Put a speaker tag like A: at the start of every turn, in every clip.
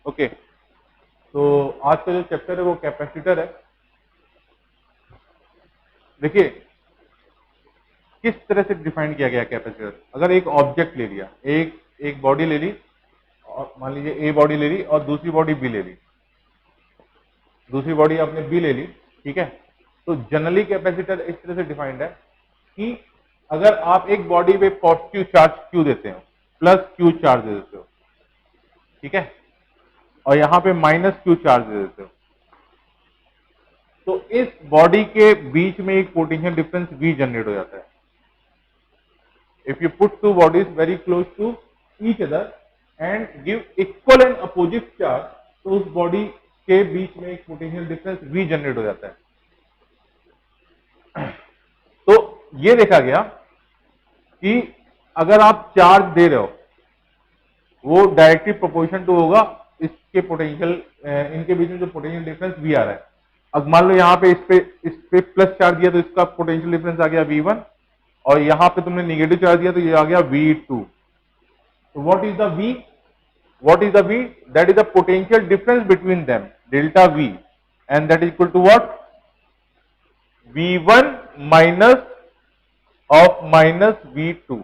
A: Okay, तो आज का जो चैप्टर है वो कैपेसिटर है। देखिए किस तरह से डिफाइन किया गया कैपेसिटर। अगर एक ऑब्जेक्ट ले लिया, एक बॉडी ले ली, और मान लीजिए ए बॉडी ले ली और दूसरी बॉडी बी ले ली, दूसरी बॉडी आपने बी ले ली, ठीक है। तो जनरली कैपेसिटर इस तरह से डिफाइंड है कि अगर आप एक बॉडी पे पॉजिटिव चार्ज क्यू देते हो, प्लस क्यू चार्ज दे देते हो, ठीक है, और यहां पे माइनस क्यू चार्ज दे देते हो, तो इस बॉडी के बीच में एक पोटेंशियल डिफरेंस V जनरेट हो जाता है। If you put two bodies very close to each other and give equal and opposite charge, तो उस बॉडी के बीच में एक पोटेंशियल डिफरेंस V जनरेट हो जाता है। तो ये देखा गया कि अगर आप चार्ज दे रहे हो, वो डायरेक्टली प्रोपोर्शन टू होगा इसके पोटेंशियल, इनके बीच में जो पोटेंशियल डिफरेंस V आ रहा है। अब मान लो यहाँ पे इस पे प्लस चार्ज दिया तो इसका पोटेंशियल डिफरेंस आ गया V1, और यहाँ पे तुमने निगेटिव चार्ज दिया तो ये आ गया V2। तो what is the V? What is the V? That is the potential difference between them, delta V, and that is equal to what? V1 minus of minus V2,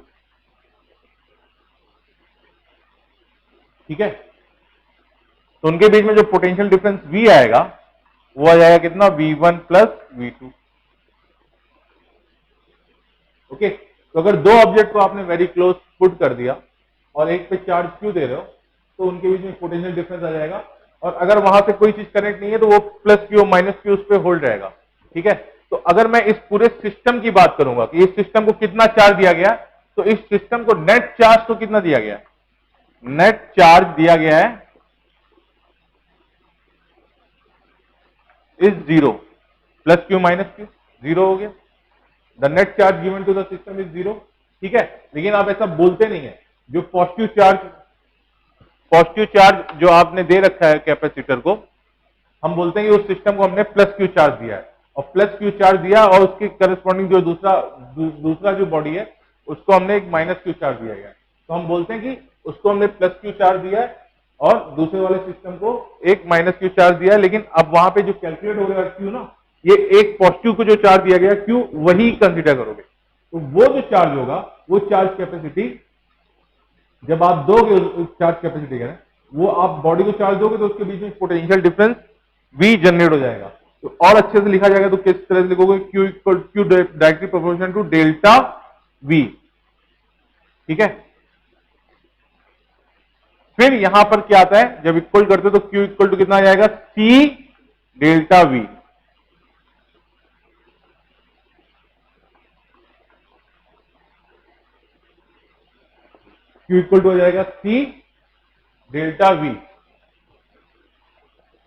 A: ठीक है। तो उनके बीच में जो पोटेंशियल डिफरेंस V आएगा वो आ जाएगा कितना? V1 plus V2। ओके, तो अगर दो ऑब्जेक्ट को आपने वेरी क्लोज पुट कर दिया और एक पे चार्ज क्यू दे रहे हो, तो उनके बीच में पोटेंशियल डिफरेंस आ जाएगा, और अगर वहां से कोई चीज कनेक्ट नहीं है तो वो प्लस क्यू माइनस क्यू उस पर होल्ड रहेगा, ठीक है। तो अगर मैं इस पूरे सिस्टम की बात करूंगा कि इस सिस्टम को कितना चार्ज दिया गया, तो इस सिस्टम को नेट चार्ज तो कितना दिया गया? नेट चार्ज दिया गया है is 0, plus Q minus Q 0 हो गया। The net charge given to the system is 0, ठीक है। लेकिन आप ऐसा बोलते नहीं है। जो पॉजिटिव चार्ज जो आपने दे रखा है कैपेसिटर को, हम बोलते हैं कि उस सिस्टम को हमने प्लस क्यू चार्ज दिया है, और प्लस क्यू चार्ज दिया और उसके करस्पॉन्डिंग जो दूसरा जो बॉडी है उसको हमने एक माइनस क्यू चार्ज दिया है। तो हम बोलते हैं कि उसको हमने प्लस क्यू चार्ज दिया है और दूसरे वाले सिस्टम को एक माइनस क्यू चार्ज दिया है। लेकिन अब वहां पे जो कैलकुलेट हो गया क्यू ना, ये एक पॉजिटिव को जो चार्ज दिया गया क्यू, वही कंसिडर करोगे। तो वो जो चार्ज होगा, वो चार्ज कैपेसिटी जब आप दोगे चार्ज कैपेसिटी का, वो आप बॉडी को चार्ज दोगे तो उसके बीच में पोटेंशियल डिफरेंस V जनरेट हो जाएगा। तो और अच्छे से लिखा जाएगा तो किस तरह से लिखोगे? Q equal Q directly proportional to delta V, ठीक है। फिर यहां पर क्या आता है, जब इक्वल करते हो तो Q इक्वल टू कितना आ जाएगा? C delta V। Q equal to हो जाएगा C डेल्टा V।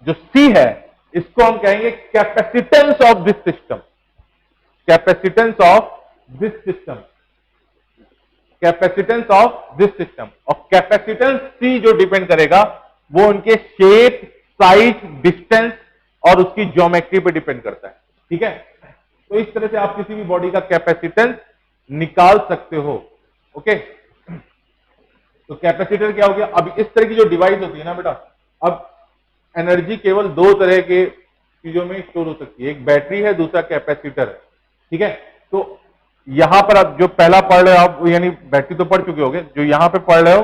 A: जो C है इसको हम कहेंगे capacitance of this system, capacitance of this system, capacitance of this system. और कैपेसिटेंस C जो डिपेंड करेगा वो उनके शेप, साइज, डिस्टेंस और उसकी ज्योमेट्री पे डिपेंड करता है, ठीक है। तो इस तरह से आप किसी भी बॉडी का कैपेसिटेंस निकाल सकते हो, ओके। तो कैपेसिटर क्या हो गया? अब इस तरह की जो डिवाइस होती है ना बेटा, अब एनर्जी केवल दो तरह के चीजों में स्टोर हो सकती है, एक बैटरी है, दूसरा कैपेसिटर है, ठीक है। तो यहां पर आप जो पहला पढ़ रहे हो आप, यानी बैटरी तो पढ़ चुके होगे, जो यहां पे पढ़ रहे हो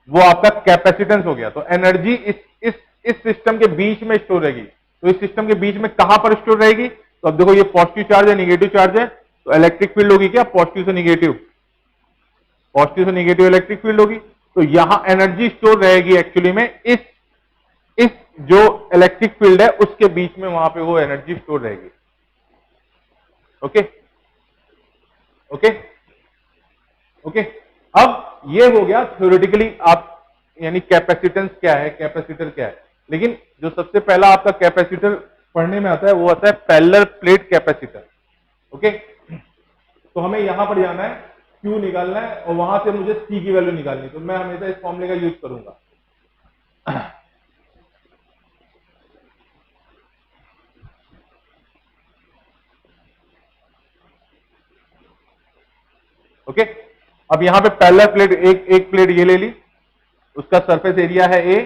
A: वो आपका कैपेसिटेंस हो गया। तो एनर्जी इस सिस्टम के बीच में स्टोर रहेगी। तो इस सिस्टम के बीच में कहां पर स्टोर रहेगी? तो अब देखो ये पॉजिटिव चार्ज है, निगेटिव चार्ज है, तो इलेक्ट्रिक फील्ड होगी क्या? पॉजिटिव से निगेटिव, पॉजिटिव से निगेटिव इलेक्ट्रिक फील्ड होगी। तो यहां एनर्जी स्टोर रहेगी एक्चुअली में इस जो इलेक्ट्रिक फील्ड है उसके बीच में, वहां पे वो एनर्जी स्टोर रहेगी, ओके ओके ओके। अब ये हो गया थ्योरेटिकली आप, यानी कैपेसिटेंस क्या है, कैपेसिटर क्या है। लेकिन जो सबसे पहला आपका कैपेसिटर पढ़ने में आता है वो आता है पैरेलल प्लेट कैपेसिटर, ओके। तो हमें यहां पर जाना है, Q निकालना है और वहां से मुझे C की वैल्यू निकालनी है। तो मैं हमेशा इस फॉर्मूले का यूज करूंगा। ओके, अब यहां पे पैरेलल प्लेट, एक प्लेट ये ले ली, उसका सरफेस एरिया है A,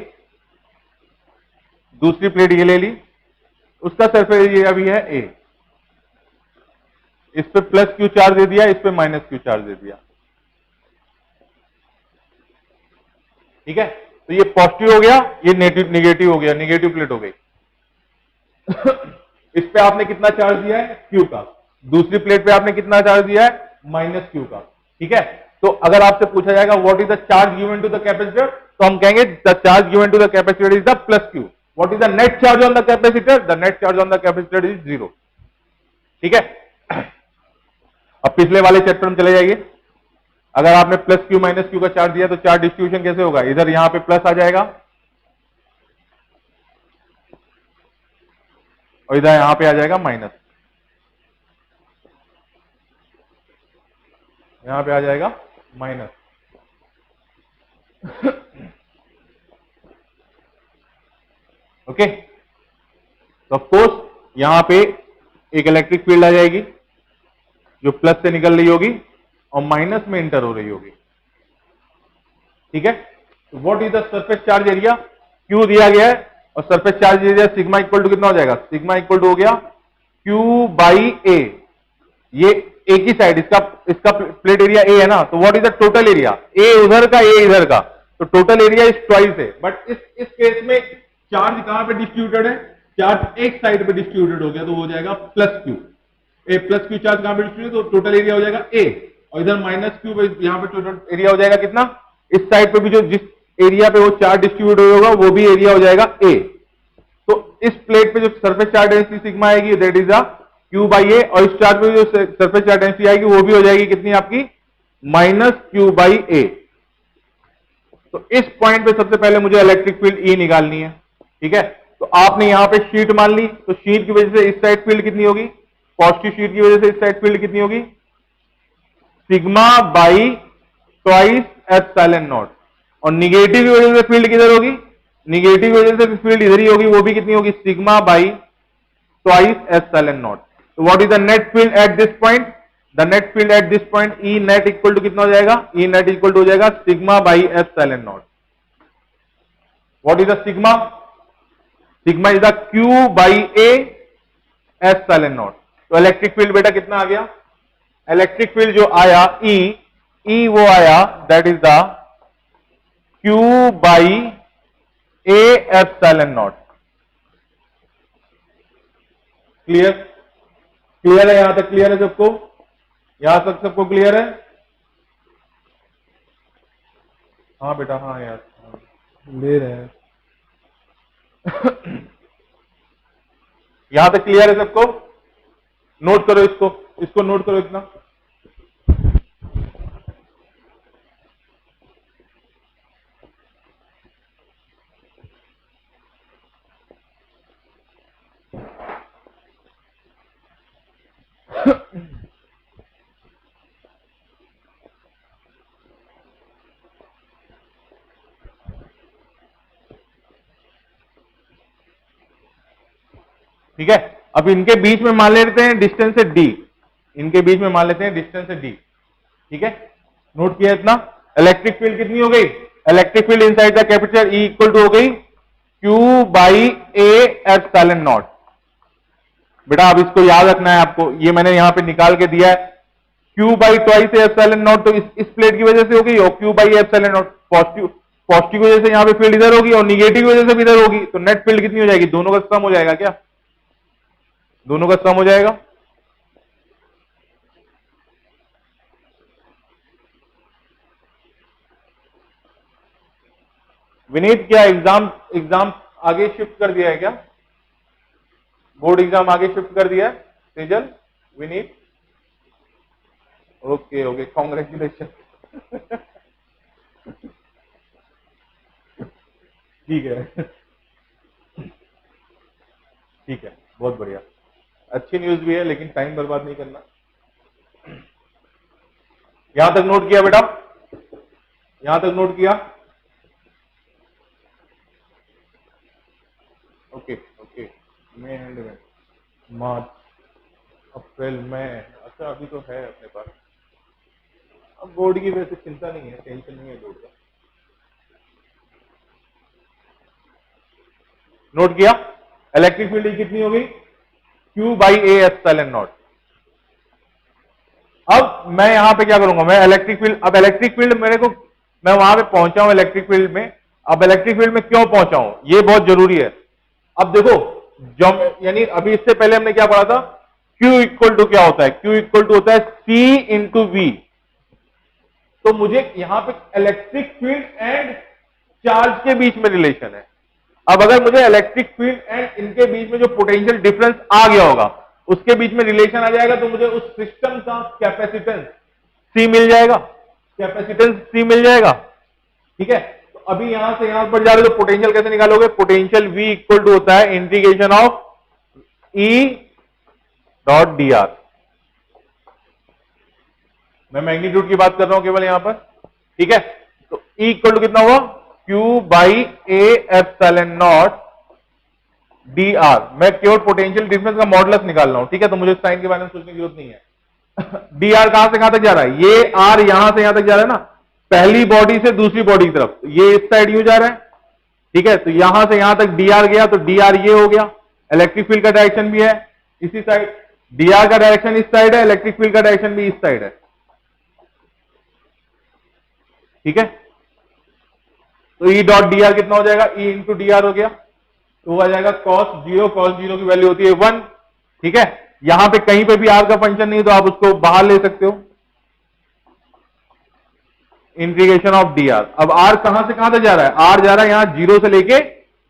A: दूसरी प्लेट ये ले ली, उसका सरफेस एरिया भी है ए, इस पे प्लस क्यू चार्ज दे दिया, इस पे माइनस क्यू चार्ज दे दिया। ठीक है, तो ये पॉजिटिव हो गया, ये नेगेटिव हो गया, नेगेटिव प्लेट हो गई। इस पे आपने कितना चार्ज दिया है, क्यू का, दूसरी प्लेट पे आपने कितना चार्ज दिया है, माइनस क्यू का। ठीक है, तो अगर आपसे पूछा जाएगा what is the charge given to the capacitor, तो हम कहेंगे the charge given to the capacitor is the plus Q. What is the net charge on the capacitor, the net charge on the capacitor is 0। ठीक है, अब पिछले वाले chapter में चले जाइए। अगर आपने प्लस क्यू माइनस क्यू का चार्ज दिया तो चार्ज डिस्ट्रीब्यूशन कैसे होगा, इधर यहां पे प्लस आ जाएगा और इधर यहां पे आ जाएगा माइनस, यहां पे आ जाएगा माइनस। ओके, तो ऑफकोर्स यहां पे एक इलेक्ट्रिक फील्ड आ जाएगी जो प्लस से निकल रही होगी और माइनस में इंटर हो रही होगी। ठीक है, तो what is the surface charge area, Q दिया गया है और surface charge area sigma equal to कितना हो जाएगा, सिग्मा इक्वल टू हो गया क्यू बाई ए। ये एक ही साइड, इसका इसका प्लेट एरिया ए है ना, तो what is the total area, A उधर का ए इधर का, तो टोटल एरिया इस ट्वाइस है। बट इस केस में चार्ज कहां पे डिस्ट्रीब्यूटेड है, चार्ज एक साइड पे डिस्ट्रीब्यूटेड हो गया, तो हो जाएगा प्लस क्यू। ए प्लस क्यू चार्ज कहां पे डिस्ट्रीब्यूटेड, तो टोटल एरिया हो जाएगा ए, और इधर माइनस क्यू, यहां पे टोटल एरिया हो जाएगा कितना, इस साइड पे भी जो जिस एरिया पे वो चार्ज डिस्ट्रीब्यूट होगा वो भी एरिया हो जाएगा ए। तो इस प्लेट पे जो सरफेस चार्ज डेंसिटी सिग्मा आएगी that is a q by A, और इस चार्ज पे जो सरफेस चार्ज डेंसिटी आएगी वो भी हो जाएगी कितनी आपकी, माइनस क्यू बाई ए। तो इस पॉइंट पे सबसे पहले मुझे इलेक्ट्रिक फील्ड ई निकालनी है। ठीक है, तो आपने यहां पे शीट मान ली, तो शीट की वजह से इस साइड फील्ड कितनी होगी, पॉजिटिव शीट की वजह से इस साइड फील्ड कितनी होगी, sigma by twice epsilon naught, और निगेटिव की वजह से फील्ड किधर होगी, निगेटिव की वजह से फील्ड इधर ही होगी, वो भी कितनी होगी, sigma by twice epsilon not. तो what is the net field at this point, the net field at this point E net equal to कितना हो जाएगा, ई नेट इक्वल टू हो जाएगा sigma by epsilon not. What is the sigma, sigma is the q by A epsilon not. तो electric field बेटा कितना आ गया, electric field जो आया ई वो आया that is the q by A epsilon not. Clear, clear है यहां तक, क्लियर है सबको, यहां तक सबको क्लियर है। हाँ बेटा, हाँ यार ले रहे हैं। यहां तक क्लियर है सबको, नोट करो इसको, इसको नोट करो इतना। ठीक है, अब इनके बीच में मान लेते हैं डिस्टेंस है डी, इनके बीच में मान लेते हैं डिस्टेंस है डी। ठीक है, नोट किया इतना। इलेक्ट्रिक फील्ड कितनी हो गई, electric field inside the capacitor E equal to हो गई Q by A epsilon naught. बेटा अब इसको याद रखना है आपको, ये मैंने यहां पे निकाल के दिया है, Q by twice epsilon not, तो इस प्लेट की वजह से होगी, और Q by epsilon not positive, positive की वजह से यहां पे फील्ड इधर होगी और निगेटिव की वजह से भी इधर होगी, तो नेट फील्ड कितनी हो जाएगी, दोनों का सम हो जाएगा क्या, दोनों का सम हो जाएगा। विनीत क्या एग्जाम एग्जाम आगे शिफ्ट कर दिया है क्या, बोर्ड एग्जाम आगे शिफ्ट कर दिया है Tejal, Vineet, okay okay, congratulation. ठीक है, ठीक है, बहुत बढ़िया, अच्छी न्यूज भी है, लेकिन टाइम बर्बाद नहीं करना। यहां तक नोट किया बेटा, यहां तक नोट किया, ओके ओके, मई एंड में, मार्च अप्रैल मई, अच्छा अभी तो है अपने पास। अब बोर्ड की वैसे चिंता नहीं है, टेंशन नहीं है बोर्ड का। नोट किया? इलेक्ट्रिक फील्ड कितनी होगी? Q by A epsilon naught. अब मैं यहां पे क्या करूंगा, मैं इलेक्ट्रिक फील्ड, अब इलेक्ट्रिक फील्ड मेरे को, मैं वहां पे पहुंचा हूं इलेक्ट्रिक फील्ड में। अब इलेक्ट्रिक फील्ड में क्यों पहुंचा हूं, ये बहुत जरूरी है। अब देखो, जब यानी अभी इससे पहले हमने क्या पढ़ा था, Q इक्वल टू क्या होता है? Q इक्वल टू होता है C इंटू वी। तो मुझे यहां पे इलेक्ट्रिक फील्ड एंड चार्ज के बीच में रिलेशन है। अब अगर मुझे इलेक्ट्रिक फील्ड एंड इनके बीच में जो पोटेंशियल डिफरेंस आ गया होगा, उसके बीच में रिलेशन आ जाएगा, तो मुझे उस सिस्टम का कैपेसिटेंस C मिल जाएगा, कैपेसिटेंस C मिल जाएगा। ठीक है, तो अभी यहां से यहां पर जा रहे हो, तो पोटेंशियल कैसे निकालोगे? पोटेंशियल V इक्वल टू होता है integration of E dot D R. मैं मैग्नीट्यूड की बात कर रहा हूं केवल यहां पर। ठीक है, तो E इक्वल टू कितना हुआ? Q by A epsilon not D R. मैं केवल पोटेंशियल डिफरेंस का मॉडुलस निकाल रहा हूं। ठीक है, तो मुझे साइन के बारे में सोचने की जरूरत नहीं है। डी आर कहां से कहां तक जा रहा है? ये आर यहां से यहां तक जा रहा है ना, पहली बॉडी से दूसरी बॉडी की तरफ। ये इस साइड यूं जा रहा है। ठीक है, तो यहां से यहां तक डी आर गया, तो डी आर ये हो गया। इलेक्ट्रिक फील्ड का डायरेक्शन भी है इसी साइड, डी आर का डायरेक्शन इस साइड है, इलेक्ट्रिक फील्ड का डायरेक्शन भी इस साइड है। ठीक है, तो ई डॉट डी आर कितना हो जाएगा? ई इंटू डी आर हो गया, तो आ जाएगा cos जीरो की वैल्यू होती है 1। ठीक है, यहां पे कहीं पे भी आर का फंक्शन नहीं, तो आप उसको बाहर ले सकते हो, इंटीग्रेशन ऑफ डी आर। अब आर कहां से कहां तक जा रहा है? आर जा रहा है यहां जीरो से लेके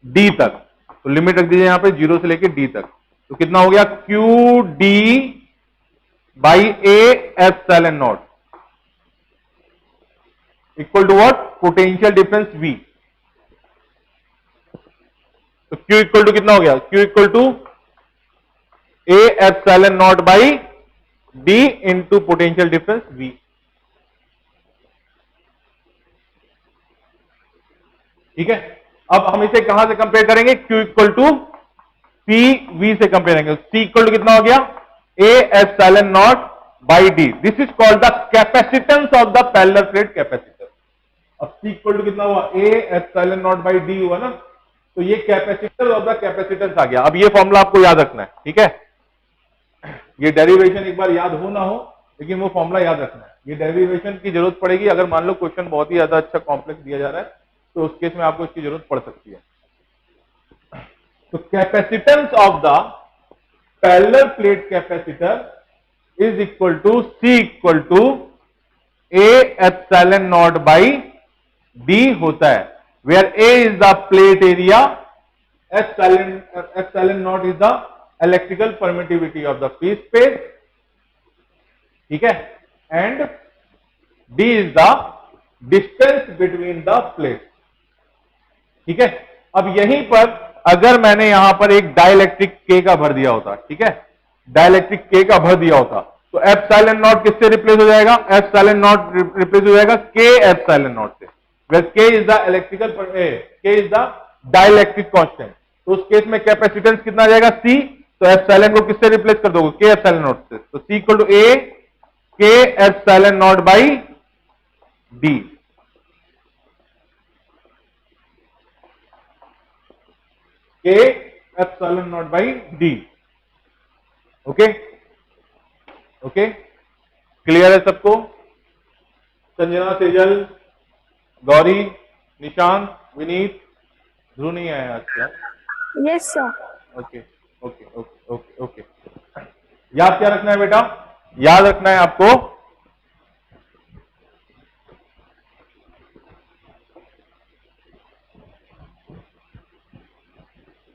A: डी तक, तो लिमिट रख दीजिए यहां पे जीरो से लेके डी तक। तो कितना हो गया? Q D by A epsilon naught equal to what? Potential difference V। तो Q इक्वल टू कितना हो गया? Q equal to A epsilon naught by D into potential difference V। ठीक है, अब हम इसे कहां से कंपेयर करेंगे? Q equal to C V से कंपेयर करेंगे। C इक्वल टू कितना हो गया? A epsilon naught by D. This is called the capacitance of the parallel plate capacitor. अब C इक्वल टू कितना हुआ? A epsilon naught by D हुआ ना, तो ये कैपेसिटर ऑफ द कैपेसिटेंस आ गया। अब ये फॉर्मूला आपको याद रखना है। ठीक है, ये डेरिवेशन एक बार याद हो ना हो, लेकिन वो फॉर्मूला याद रखना है। ये डेरिवेशन की जरूरत पड़ेगी अगर मान लो क्वेश्चन बहुत ही ज्यादा अच्छा कॉम्प्लेक्स दिया जा रहा है, तो उस केस में आपको इसकी जरूरत पड़ सकती है। तो capacitance of the parallel plate capacitor is equal to C equal to A epsilon naught by D होता है, where A is the plate area, epsilon naught is the electrical permittivity of the free space. ठीक है, and D is the distance between the plate. ठीक है, अब यहीं पर अगर मैंने यहां पर एक डाइलेक्ट्रिक के का भर दिया होता, ठीक है, डाइलेक्ट्रिक के का भर दिया होता, तो एप्सिलॉन नॉट किससे रिप्लेस हो जाएगा? एप्सिलॉन नॉट रिप्लेस हो जाएगा के एप्सिलॉन नॉट से, वेयर के इज द इलेक्ट्रिकल, के इज द डाइलेक्ट्रिक कांस्टेंट। तो उस केस में कैपेसिटेंस कितना आ जाएगा? सी। तो एप्सिलॉन को किससे रिप्लेस कर दोगे? के एप्सिलॉन नॉट से। तो सी इक्वल टू ए के एप्सिलॉन नॉट बाई डी। के epsilon naught by D. Okay okay, clear है सबको? संजना, सेजल, गौरी, निशांत, विनीत, ध्रुव नहीं आया आज क्या?
B: Yes sir.
A: Okay okay okay okay okay. याद क्या रखना है बेटा? याद रखना है आपको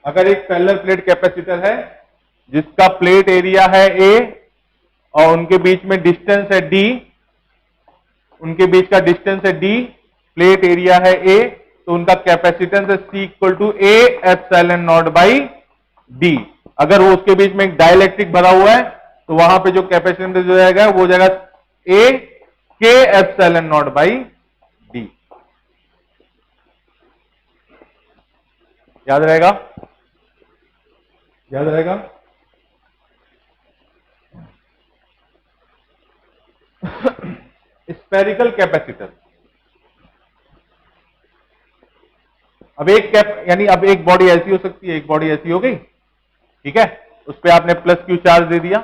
A: अगर एक पैरेलल प्लेट कैपेसिटर है जिसका प्लेट एरिया है ए और उनके बीच में डिस्टेंस है डी, उनके बीच का डिस्टेंस है डी, प्लेट एरिया है ए, तो उनका कैपेसिटेंस है C equal to A epsilon naught by D. अगर वो उसके बीच में एक डाइलेक्ट्रिक भरा हुआ है तो वहां पे जो कैपेसिटेंस हो जाएगा वो हो जाएगा ए के एप्सिलॉन नॉट बाई डी। याद रहेगा? याद रहेगा? स्फेरिकल कैपेसिटर, अब एक कैप यानी अब एक बॉडी ऐसी हो सकती है, एक बॉडी ऐसी हो गई, ठीक है, उस पर आपने प्लस क्यू चार्ज दे दिया,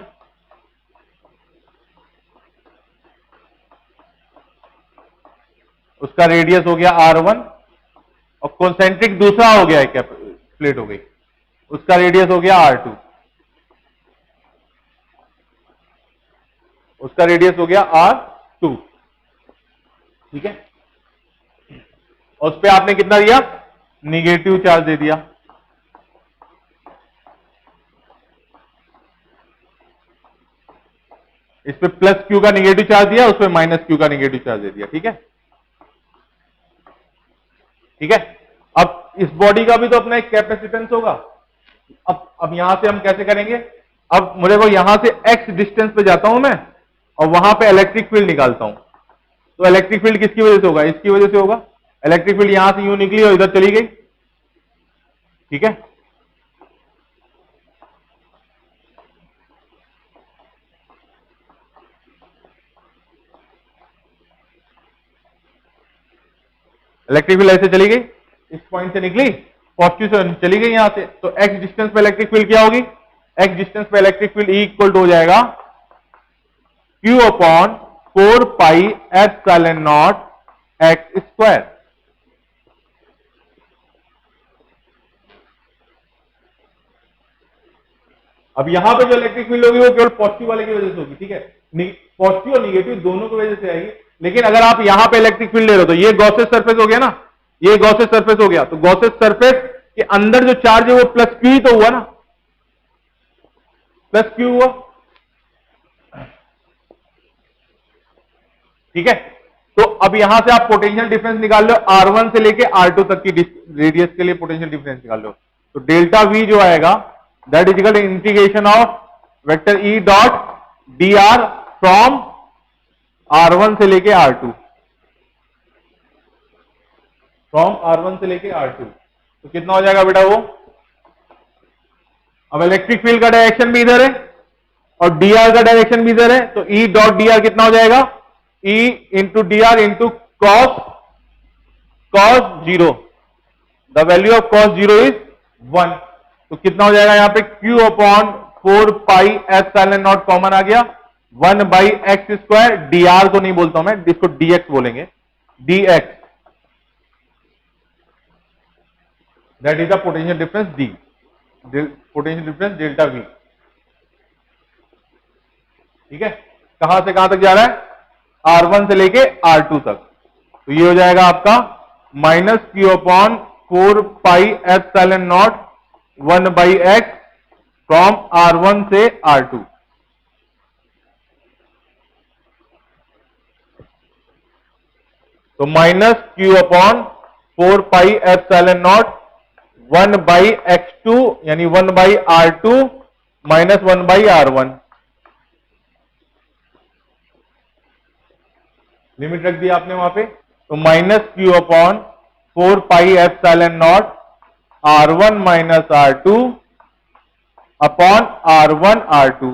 A: उसका रेडियस हो गया R1 और कॉन्सेंट्रिक दूसरा हो गया है, प्लेट हो गई, उसका रेडियस हो गया R2, उसका रेडियस हो गया R2, ठीक है, और उस पर आपने कितना दिया, निगेटिव चार्ज दे दिया। इस पे प्लस क्यू का निगेटिव चार्ज दिया, उस पे माइनस क्यू का निगेटिव चार्ज दे दिया, ठीक है, ठीक है। अब इस बॉडी का भी तो अपना एक कैपेसिटेंस होगा। अब यहां से हम कैसे करेंगे, अब मुझे को यहां से x डिस्टेंस पे जाता हूं मैं और वहां पे इलेक्ट्रिक फील्ड निकालता हूं, तो इलेक्ट्रिक फील्ड किसकी वजह से होगा, इसकी वजह से होगा। इलेक्ट्रिक फील्ड यहां से यूं निकली और इधर चली गई, ठीक है, इलेक्ट्रिक फील्ड ऐसे चली गई, इस पॉइंट से निकली, पॉजिटिव से चली गई यहां से, तो x डिस्टेंस पे इलेक्ट्रिक फील्ड क्या होगी, x डिस्टेंस पे electric field E equal to हो जाएगा Q upon 4 pi epsilon naught x square. अब यहां पे जो इलेक्ट्रिक फील्ड होगी वो केवल पॉजिटिव वाले की वजह से होगी, ठीक है, पॉजिटिव और निगेटिव दोनों की वजह से आएगी। लेकिन अगर आप यहां पे इलेक्ट्रिक फील्ड ले रहे हो तो ये गॉसेस सरफेस हो गया ना, ये गॉसेस सरफेस हो गया, तो गॉसेस सरफेस के अंदर जो चार्ज है वो प्लस क्यू ही तो हुआ ना, प्लस क्यू हुआ, ठीक है। तो अब यहां से आप पोटेंशियल डिफरेंस निकाल लो, R1 से लेके R2 तक की रेडियस के लिए पोटेंशियल डिफरेंस निकाल लो, तो डेल्टा V जो आएगा that is equal to integration of vector E dot dr from R1 से लेके R2, फ्रॉम R1 से लेके R2, तो कितना हो जाएगा बेटा वो, अब इलेक्ट्रिक फील्ड का डायरेक्शन भी इधर है और dr का डायरेक्शन भी इधर है, तो E डॉट dr कितना हो जाएगा, E into dr into cos 0, the value of cos 0 is 1, तो कितना हो जाएगा यहां पे Q upon 4 pi epsilon naught common आ गया, 1 बाई एक्स स्क्वायर, dr को नहीं बोलता हूं मैं, इसको dx बोलेंगे, dx, that is the potential difference D, potential difference delta V, ठीक है। कहां से कहां तक जा रहा है, R1 से लेके R2 तक, तो ये हो जाएगा आपका minus Q upon 4 pi epsilon not 1 by x from R1 से R2, तो minus Q upon 4 pi epsilon not 1 by x2 यानी 1 by R2 minus 1 by R1, limit रख दिया आपने वहां पे, तो minus Q upon 4 pi epsilon not R1 minus R2 upon R1 R2,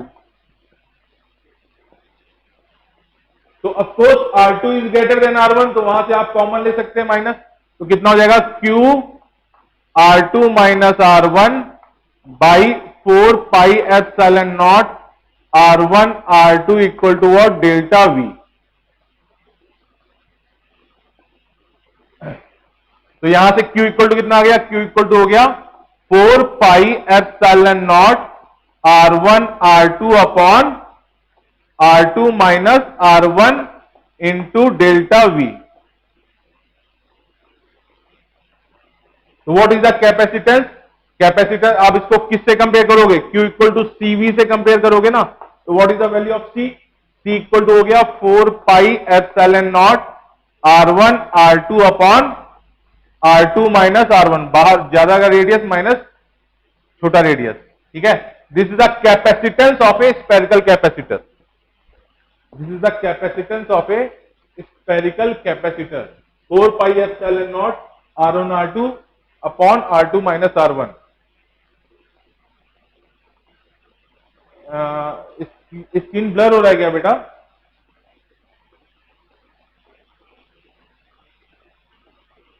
A: तो of course R2 is greater than R1, तो वहां से आप कॉमन ले सकते हैं माइनस, तो कितना हो जाएगा Q R2 minus R1 by 4 pi epsilon not R1 R2 equal to what, delta V, तो यहां से Q इक्वल टू कितना आ गया, Q इक्वल टू हो गया 4 pi epsilon not R1 R2 upon R2 minus R1 into delta V, तो what is the capacitance, capacitor आप इसको किससे कंपेयर करोगे, Q इक्वल टू CV से कंपेयर करोगे ना, तो what is the value of C, C equal to हो गया 4 pi epsilon not R1 R2 upon R2 minus R1, बाहर ज्यादा का रेडियस माइनस छोटा रेडियस, ठीक है। This is the capacitance of A spherical capacitor, this is the capacitance of A spherical capacitor, 4 pi epsilon not R1 R2 upon R2 minus R1। Screen blur हो रहा है क्या बेटा,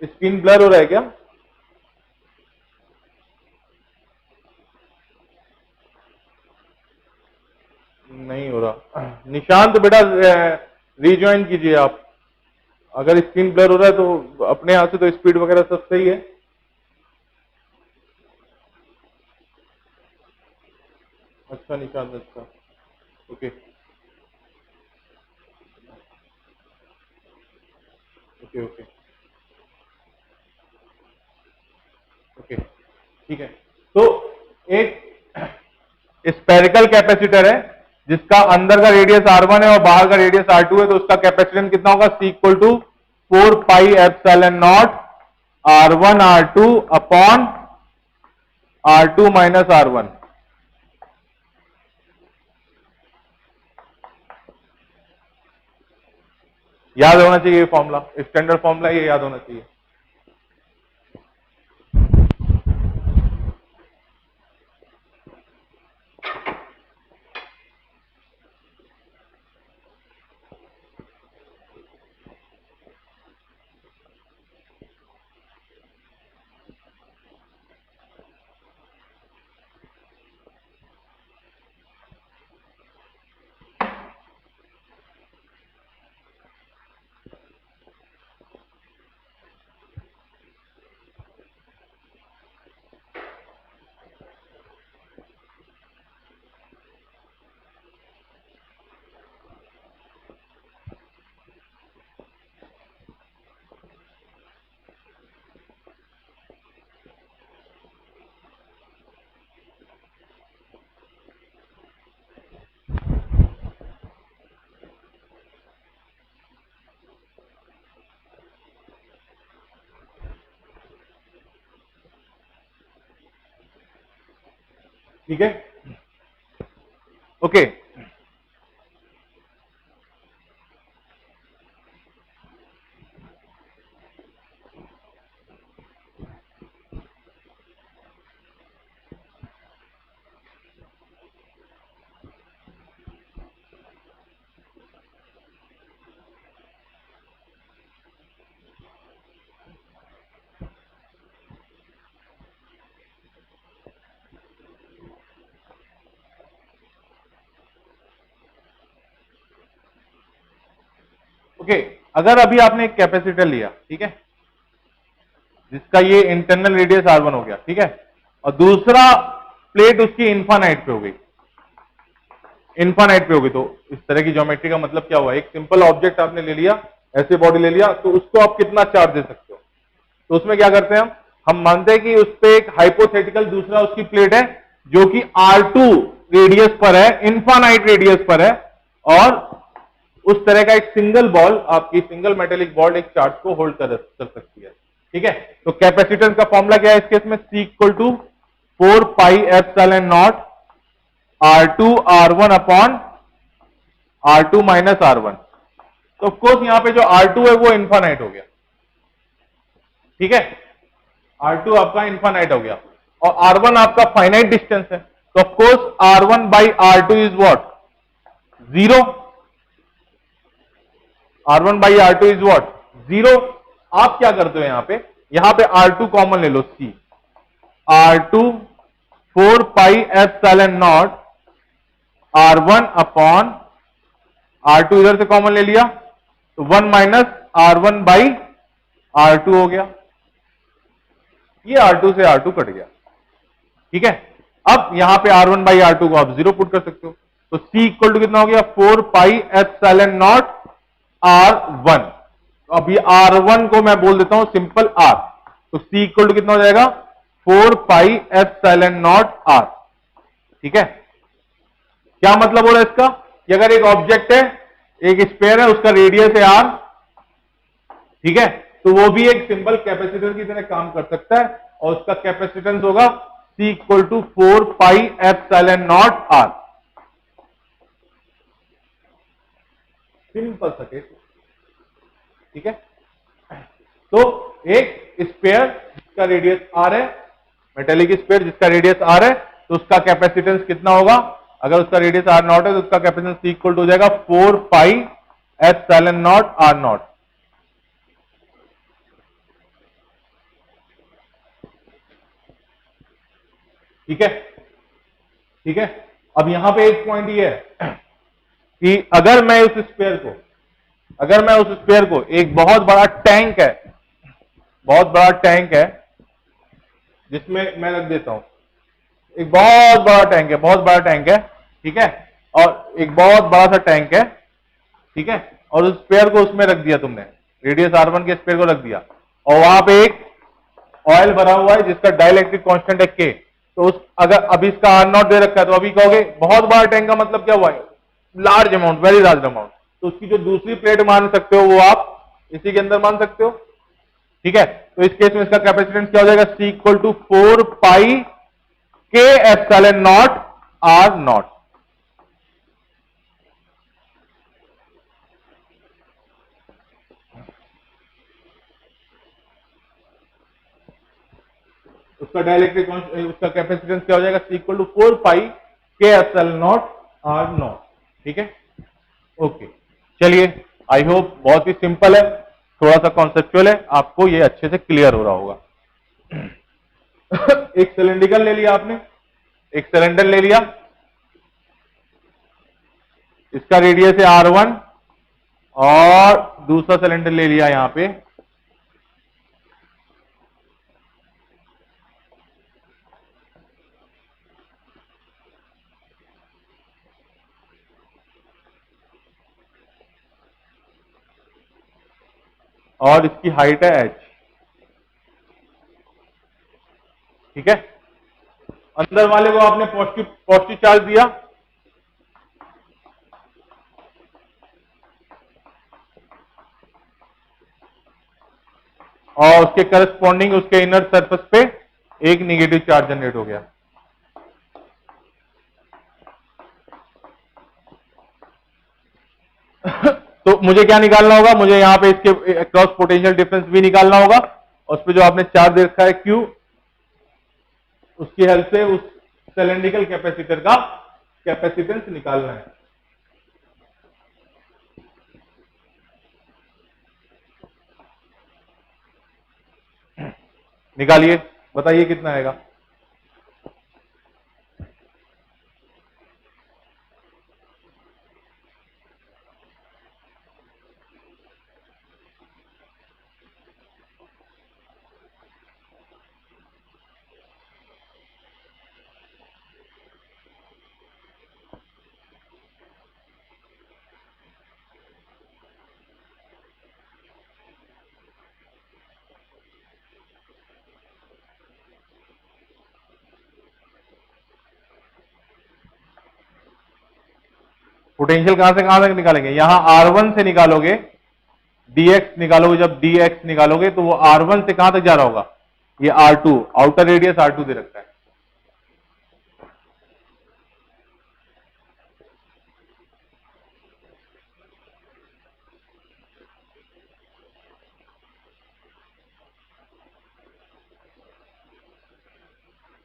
A: स्क्रीन ब्लर हो रहा है क्या, नहीं हो रहा निशांत, तो बेटा रिज्वाइन कीजिए आप। अगर स्क्रीन ब्लर हो रहा है तो अपने हाथ से तो स्पीड वगैरह सब सही है। अच्छा निशांत, अच्छा ओके ओके ओके ओके ठीक है। तो एक स्पेरिकल कैपेसिटर है जिसका अंदर का रेडियस R1 है और बाहर का रेडियस R2 है, तो उसका कैपेसिटेंस कितना होगा? C equal to 4 pi epsilon not R1 R2 upon R2 minus R1। याद होना चाहिए ये फॉर्मूला, स्टैंडर्ड फॉर्मूला, ये याद होना चाहिए। ठीक है ओके। ओके अगर अभी आपने एक कैपेसिटर लिया, ठीक है, जिसका ये इंटरनल रेडियस R1 हो गया, ठीक है, और दूसरा प्लेट उसकी इन्फानाइट पे हो गई, इन्फानाइट पे होगी, तो इस तरह की ज्योमेट्री का मतलब क्या हुआ? एक सिंपल ऑब्जेक्ट आपने ले लिया, ऐसे बॉडी ले लिया, तो उसको आप कितना चार्ज दे सकते हो? तो उसमें क्या करते हैं हम मानते हैं कि उस पे एक हाइपोथेटिकल दूसरा उसकी प्लेट है जो कि R2 रेडियस पर है, इन्फानाइट रेडियस पर है, और उस तरह का एक सिंगल बॉल, आपकी सिंगल मेटेलिक बॉल एक चार्ज को होल्ड कर सकती है। ठीक है, तो कैपेसिटेंस का फॉर्मूला क्या है इस केस में? C equal to 4 pi epsilon naught R2 R1 upon R2 minus R1। तो ऑफकोर्स यहां पे जो R2 है वो इन्फानाइट हो गया, ठीक है, R2 आपका इन्फानाइट हो गया, और R1 आपका फाइनाइट डिस्टेंस है, तो of course R1 by R2 is what? 0। R1 by R2 is what? 0। आप क्या करते हो यहां पे R2 कॉमन ले लो, C R2 4 pi epsilon not R1 upon R2 इधर से कॉमन ले लिया, तो 1 माइनस R1 बाई R2 हो गया, ये R2 से R2 कट गया, ठीक है। अब यहां पे R1 बाई R2 को आप 0 पुट कर सकते हो, तो C इक्वल टू कितना हो गया? 4 पाई एप्सिलॉन नॉट R1। तो अब ये R1 को मैं बोल देता हूं सिंपल R, तो C इक्वल टू कितना हो जाएगा? 4 पाई एप्सिलॉन नॉट R, ठीक है। क्या मतलब हो रहा है इसका कि अगर एक ऑब्जेक्ट है, एक स्पेयर है, उसका रेडियस है R, ठीक है, तो वो भी एक सिंपल कैपेसिटर की तरह काम कर सकता है, और उसका कैपेसिटेंस होगा C equal to 4 pi epsilon naught R। Simple circuit, ठीक है। तो एक स्पेयर जिसका रेडियस R है, मेटेलिक स्पेयर जिसका रेडियस R है, तो उसका कैपेसिटेंस कितना होगा? अगर उसका रेडियस R नॉट है तो उसका कैपेसिटेंस C इक्वल टू हो जाएगा 4 pi epsilon naught R not. ठीक है, ठीक है। अब यहां पे एक पॉइंट ये है कि अगर मैं उस स्पेयर को एक बहुत बड़ा टैंक है, बहुत बड़ा टैंक है जिसमें मैं रख देता हूं, एक बहुत बड़ा टैंक है, बहुत बड़ा टैंक है, ठीक है, और एक बहुत बड़ा सा टैंक है, ठीक है, और उस स्पेयर को उसमें रख दिया तुमने, रेडियस R1 के स्पेयर को रख दिया, और वहां पे एक ऑयल भरा हुआ है जिसका डाइलेक्ट्रिक कांस्टेंट है K। तो उस अगर अभी इसका R0 दे रखा है तो अभी कहोगे बहुत बड़ा टैंक का मतलब क्या हुआ है, large amount, very large amount. तो उसकी जो दूसरी प्लेट मान सकते हो वो आप इसी के अंदर मान सकते हो, ठीक है। तो इस केस में इसका कैपेसिटेंस क्या हो जाएगा, C equal to 4 pi K epsilon naught R0। उसका डाइलेक्ट्रिक उसका कैपेसिटेंस क्या हो जाएगा, C equal to 4 pi K epsilon naught R0, ठीक है। ओके, चलिए, आई होप बहुत ही सिंपल है, थोड़ा सा कॉन्सेप्चुअल है, आपको ये अच्छे से क्लियर हो रहा होगा। एक सिलेंड्रिकल ले लिया आपने, एक सिलेंडर ले लिया, इसका रेडियस है R1, और दूसरा सिलेंडर ले लिया यहां पे, और इसकी हाइट है h, ठीक है। अंदर वाले को आपने पॉजिटिव चार्ज दिया, और उसके करस्पॉन्डिंग उसके इनर सरफेस पे एक निगेटिव चार्ज जनरेट हो गया। तो मुझे क्या निकालना होगा, मुझे यहां पे इसके अक्रॉस पोटेंशियल डिफरेंस भी निकालना होगा, और उस पर जो आपने चार्ज दे रखा है Q, उसकी हेल्प से उस सिलेंड्रिकल कैपेसिटर का कैपेसिटेंस निकालना है। निकालिए, बताइए कितना आएगा। पोटेंशियल कहां से कहां तक निकालेंगे, यहां R1 से निकालोगे, dx निकालोगे, जब dx निकालोगे तो वो R1 से कहां तक जा रहा होगा, ये R2, आउटर रेडियस R2 दे रखता है।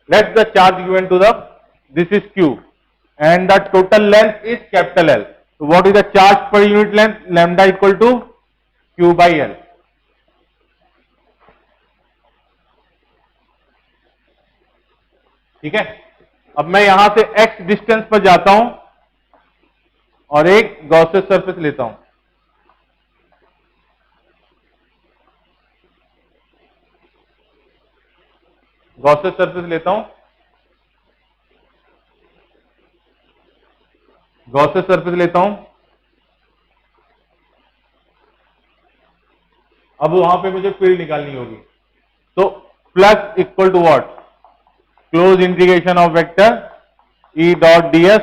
A: Let the charge given to the, this is Q, and the total length is capital L. So what is the charge per unit length, lambda equal to Q by L. ठीक है। अब मैं यहां से x distance पर जाता हूं और एक गॉसियस सरफेस लेता हूं, गॉसियस सरफेस लेता हूं, गॉसियस सरफेस लेता हूं। अब वहां पे मुझे फील्ड निकालनी होगी, तो flux equal to what, close integration of vector E dot ds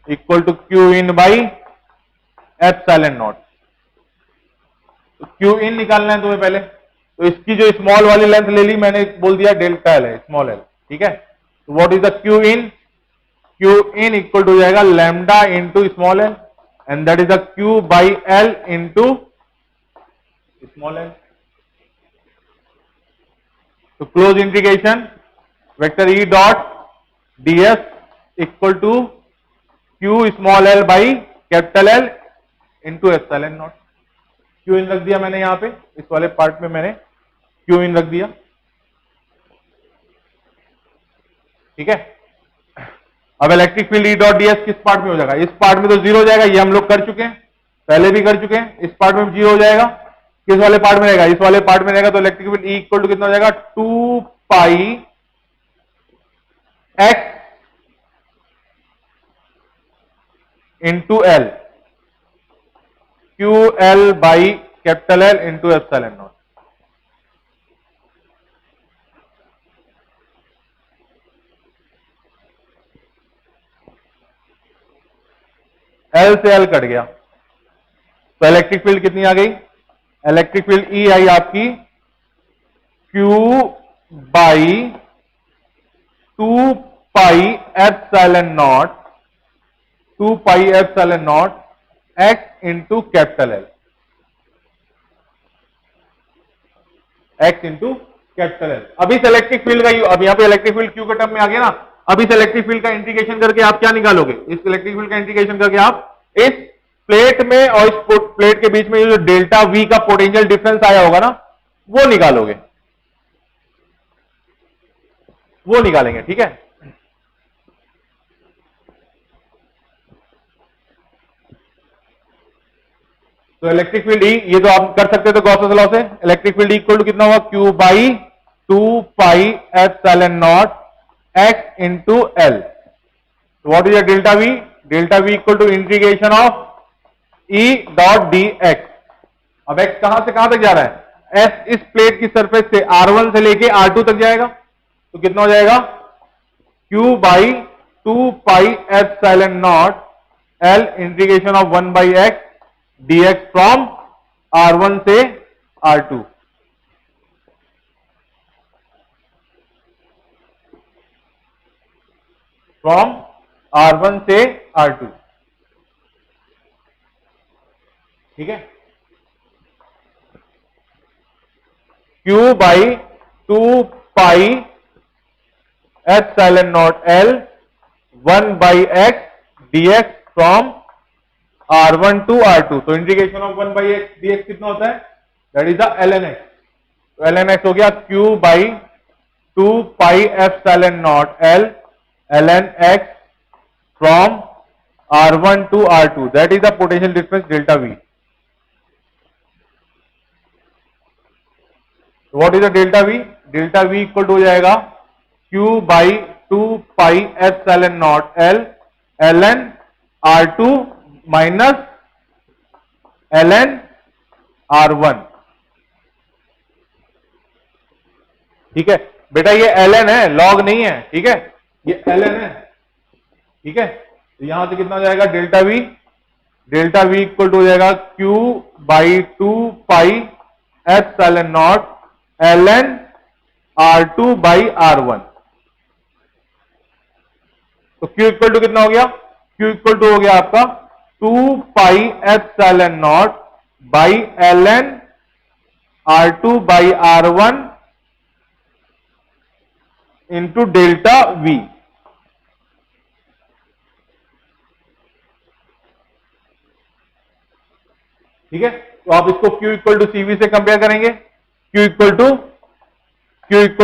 A: equal to Q in by epsilon not. तो Q इन निकालना है तुम्हें पहले, तो इसकी जो स्मॉल वाली लेंथ ले ली मैंने, बोल दिया डेल्टा एल है, स्मॉल एल, ठीक है। तो what is the Q in, Q in equal to जाएगा lambda into small L, and that is the Q by L into small L. तो close integration vector E dot ds equal to Q small L by capital L into epsilon naught. Q in रख दिया मैंने यहां पे, इस वाले part में मैंने Q इन रख दिया, ठीक है। अब electric field E dot DS किस पार्ट में हो जाएगा? इस पार्ट में तो जीरो हो जाएगा, ये हम लोग कर चुके हैं, पहले भी कर चुके हैं। इस पार्ट में जीरो हो जाएगा, किस वाले पार्ट में रहेगा? इस वाले पार्ट में रहेगा। तो electric field E equal to कितना हो जाएगा? 2 pi x into L, q L by capital L into epsilon naught. L से एल कट गया, तो इलेक्ट्रिक फील्ड कितनी आ गई? इलेक्ट्रिक फील्ड ई आई आपकी Q by 2 pi epsilon not, 2 pi epsilon naught X into capital L, x into capital L. अब इस electric field का, अब यहां पे इलेक्ट्रिक फील्ड क्यू के टर्म में आ गया ना। अब इस इलेक्ट्रिक फील्ड का इंटीग्रेशन करके आप क्या निकालोगे? इस इलेक्ट्रिक फील्ड का इंटीग्रेशन करके आप इस प्लेट में और इस प्लेट के बीच में जो डेल्टा वी का पोटेंशियल डिफरेंस आया होगा ना, वो निकालोगे, वो निकालेंगे। ठीक है, तो इलेक्ट्रिक फील्ड ई, ये तो आप कर सकते थे गॉसेस लॉ से। इलेक्ट्रिक फील्ड इक्वल टू कितना होगा? Q by 2 pi epsilon naught X into L. What is delta V? Delta V equal to integration of E dot D X. अब एक्स कहां से कहां तक जा रहा है? एस इस प्लेट की सरफेस से R1 से लेके R2 तक जाएगा, तो कितना हो जाएगा? Q by 2 pi epsilon naught L integration of 1 by X dx from R1 से R2। फ्रॉम R1 से R2। ठीक है, Q by 2 pi epsilon not L 1 by X dx from R1 to R2। तो integration of 1 by X dx कितना होता है? That is the ln x। तो ln x हो गया Q by 2 pi epsilon not L ln x from R1 to R2, that is the potential difference delta V। What is the delta V? Delta V equal to हो जाएगा Q by 2 pi epsilon not L ln R2 minus ln R1। ठीक है बेटा, ये ln है, log नहीं है। ठीक है, ये ln है। ठीक है, तो यहां से कितना हो जाएगा? Delta V, delta V equal to हो जाएगा Q by 2 pi epsilon naught ln R2 by R1। तो Q इक्वल टू कितना हो गया? Q इक्वल टू हो गया आपका 2 pi epsilon naught by ln R2 by R1 into delta V। ठीक है, तो आप इसको Q इक्वल टू CV से कंपेयर करेंगे, Q इक्वल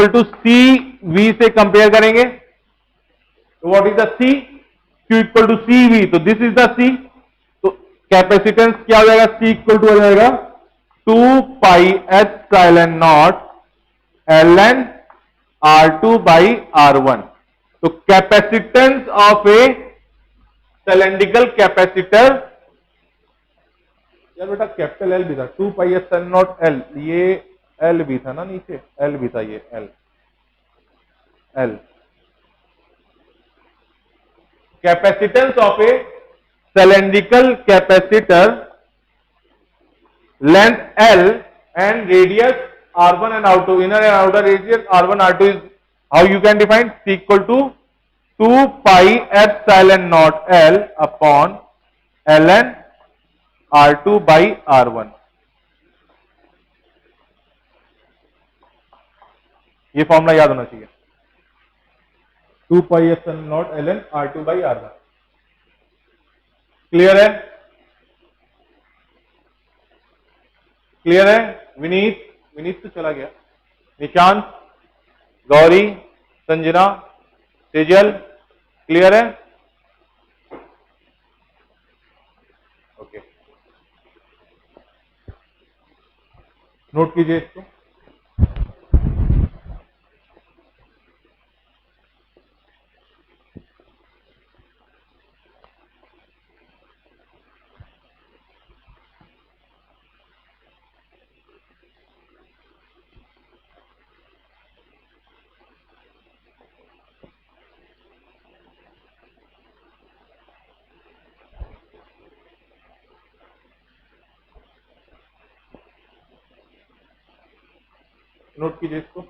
A: टू CV से कंपेयर करेंगे। तो what is the C? Q equal to CV, तो दिस इज द C। तो कैपेसिटेंस क्या हो जाएगा? C इक्वल टू हो जाएगा 2 pi epsilon naught ln R2 by R1। तो capacitance of A cylindrical capacitor, यार बेटा कैपिटल L भी था, 2 पाई एप्सिलॉन नॉट L, ये L भी था ना, नीचे L भी था, ये L। Capacitance of A cylindrical capacitor, length L and radius R1 and R2, inner and outer radius R1 R2 is how you can define? C equal to 2 pi epsilon naught L upon ln R2 by R1। ये formula याद होना चाहिए, 2 pi epsilon naught ln R2 by R1। Clear है? Clear है? विनीत तो चला गया, Nishant, Gauri, Sanjana, Tejal, clear है? नोट कीजिए इसको। नोट कीजिए इसको।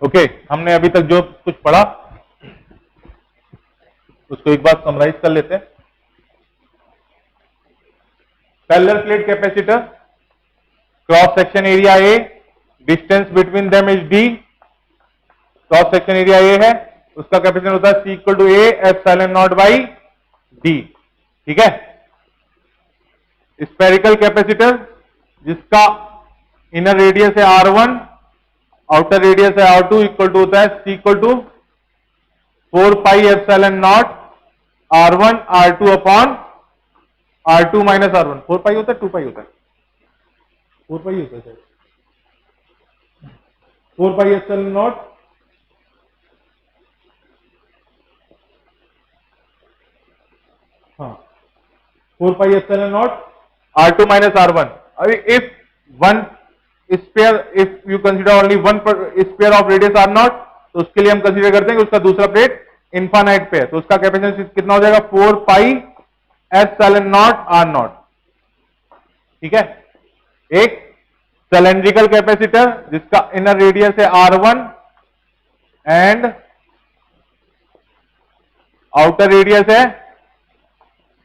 A: ओके, हमने अभी तक जो कुछ पढ़ा उसको एक बार समराइज कर लेते हैं। Parallel plate capacitor, cross section area A, distance between them is D. Cross section area A है, उसका कैपेसिटेंस होता है C equal to A epsilon naught by D. ठीक है। स्पेरिकल कैपेसिटर जिसका इनर रेडियस है R1, आउटर रेडियस है R2, equal to होता है C equal to 4 pi epsilon not R1 R2 upon R2 minus R1। 4 pi होता है, 2 पाई होता है? 4 पाई होता है सर। 4 पाई एप्सिलॉन नॉट हाँ 4 pi epsilon naught R2 minus R1। अभी if one sphere, if you consider only one sphere of radius R nought, तो उसके लिए हम कंसीडर करते हैं कि उसका दूसरा प्लेट इन्फानाइट पे है, तो उसका कैपेसिटेंस कितना हो जाएगा? 4 pi epsilon naught R not. ठीक है। एक सिलेंड्रिकल कैपेसिटर जिसका इनर रेडियस है R1 एंड आउटर रेडियस है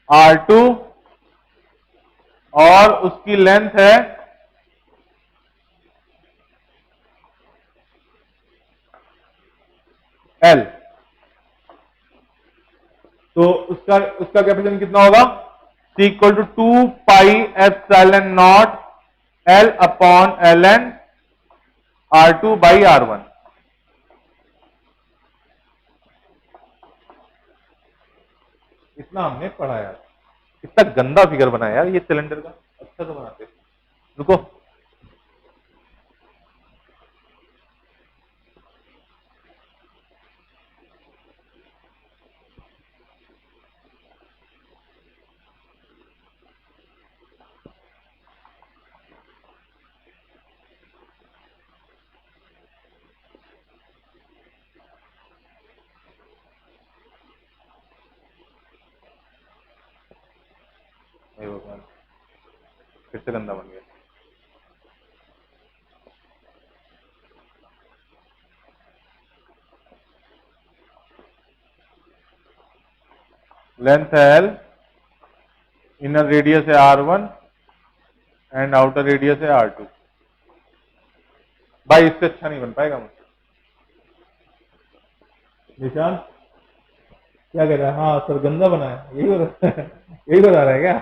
A: R2 और उसकी लेंथ है L। तो उसका कैपेसिटेंस कितना होगा? C equal to 2 pi epsilon not L upon ln R2 by R1। इतना हमने पढ़ा यार। इतना गंदा फिगर बनाया यार ये सिलेंडर का, अच्छा तो बनाते। रुको, भगवान फिर से गंदा बन गया। लेंथ है L, इनर रेडियस है R1 एंड आउटर रेडियस है R2। भाई इससे अच्छा नहीं बन पाएगा मुझसे। निशान क्या कह रहा है? हाँ सर गंदा बना है, यही यही बता रहा है क्या?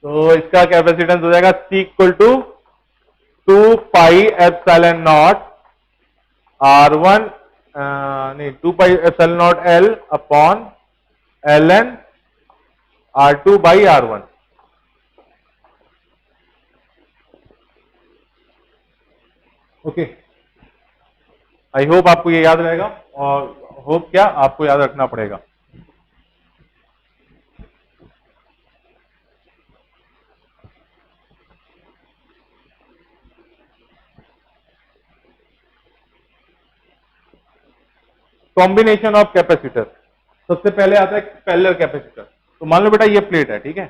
A: तो इसका कैपेसिटेंस हो जाएगा C equal to 2 pi epsilon not R1 नहीं 2 pi epsilon not L upon ln R2 by R1। Okay, I hope आपको ये याद रहेगा, और होप क्या आपको याद रखना पड़ेगा। कॉम्बिनेशन ऑफ कैपेसिटर, सबसे पहले आता है पैरेलल कैपेसिटर। तो मान लो बेटा ये प्लेट है, ठीक है।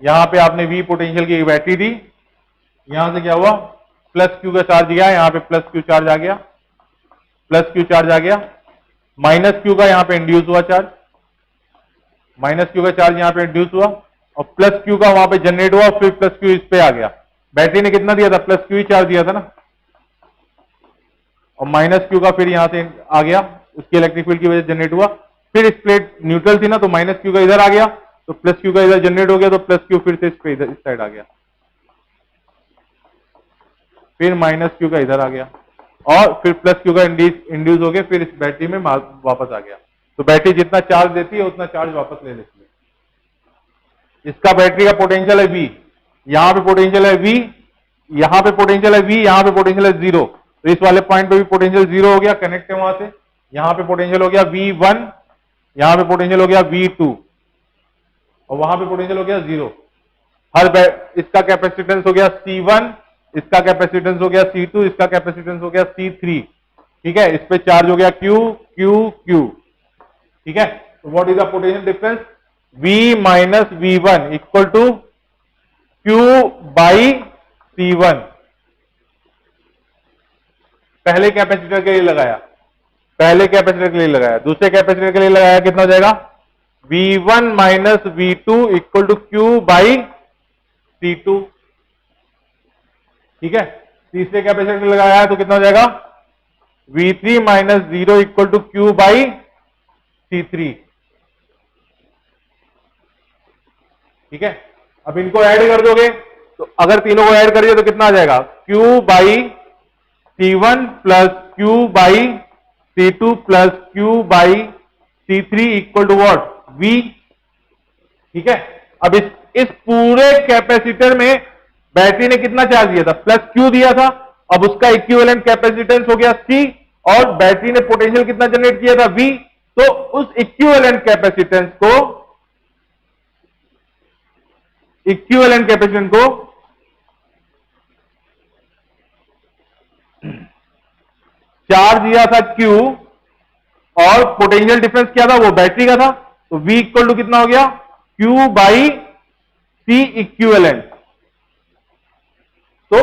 A: यहां पे आपने V पोटेंशियल की बैटरी दी, यहां से क्या हुआ, प्लस क्यू का चार्ज गया, यहां पे प्लस क्यू चार्ज आ गया, प्लस क्यू चार्ज आ गया, माइनस क्यू का यहां पे इंड्यूस हुआ चार्ज, माइनस क्यू का चार्ज यहां पे इंड्यूस हुआ, और प्लस क्यू का वहां पे जनरेट हुआ, फिर प्लस क्यू इस पे आ गया। बैटरी ने कितना दिया था, प्लस क्यू ही चार्ज दिया था ना, और माइनस क्यू का फिर यहां से आ गया, उसकी इलेक्ट्रिक फील्ड की वजह से जनरेट हुआ, फिर इस प्लेट न्यूट्रल थी ना, तो माइनस क्यू का इधर आ गया, तो प्लस क्यू का इधर जनरेट हो गया, तो प्लस क्यू फिर से इस पे इधर इस साइड आ गया, फिर माइनस क्यू का इधर आ गया, और फिर प्लस क्यू का इंड्यूस हो गया, फिर इस बैटरी में वापस आ गया। तो बैटरी जितना चार्ज देती है उतना चार्ज वापस ले लेती है। इसका बैटरी का पोटेंशियल है V, यहां पे पोटेंशियल है V, यहां पे पोटेंशियल है V, यहां पे पोटेंशियल है 0, तो इस वाले पॉइंट पे भी पोटेंशियल 0 हो गया, कनेक्ट है वहां से, यहां पे पोटेंशियल हो गया V1, यहां पे पोटेंशियल हो गया V2, और वहां पे पोटेंशियल हो गया 0। इसका कैपेसिटेंस हो गया C1, इसका कैपेसिटेंस हो गया C2, इसका कैपेसिटेंस हो गया C3, ठीक है। इस पे चार्ज हो गया Q Q Q, ठीक है। तो what is the potential difference, V minus V1 equal to Q by C1। पहले कैपेसिटर के लिए लगाया, पहले कैपेसिटर के लिए लगाया, दूसरे कैपेसिटर के लिए लगाया, कितना हो जाएगा, V1 minus V2 equal to Q by C2, ठीक है। तीसरे कैपेसिटर के लिए लगाया है तो कितना हो जाएगा, V3 minus 0 equal to Q by C3, ठीक है। अब इनको ऐड कर दोगे, तो अगर तीनों को ऐड करिए तो कितना आ जाएगा, Q by C1 plus Q by C2 plus Q by C3 equal to what, V, ठीक है। अब इस पूरे कैपेसिटर में बैटरी ने कितना चार्ज दिया था, प्लस Q दिया था, अब उसका इक्विवेलेंट कैपेसिटेंस हो गया C, और बैटरी ने पोटेंशियल कितना जनरेट किया था, V, तो उस इक्विवेलेंट कैपेसिटेंस को चार्ज दिया था Q, और पोटेंशियल डिफरेंस क्या था, वो बैटरी का था, तो V इक्वल टू कितना हो गया, Q बाई C इक्विवेलेंट। तो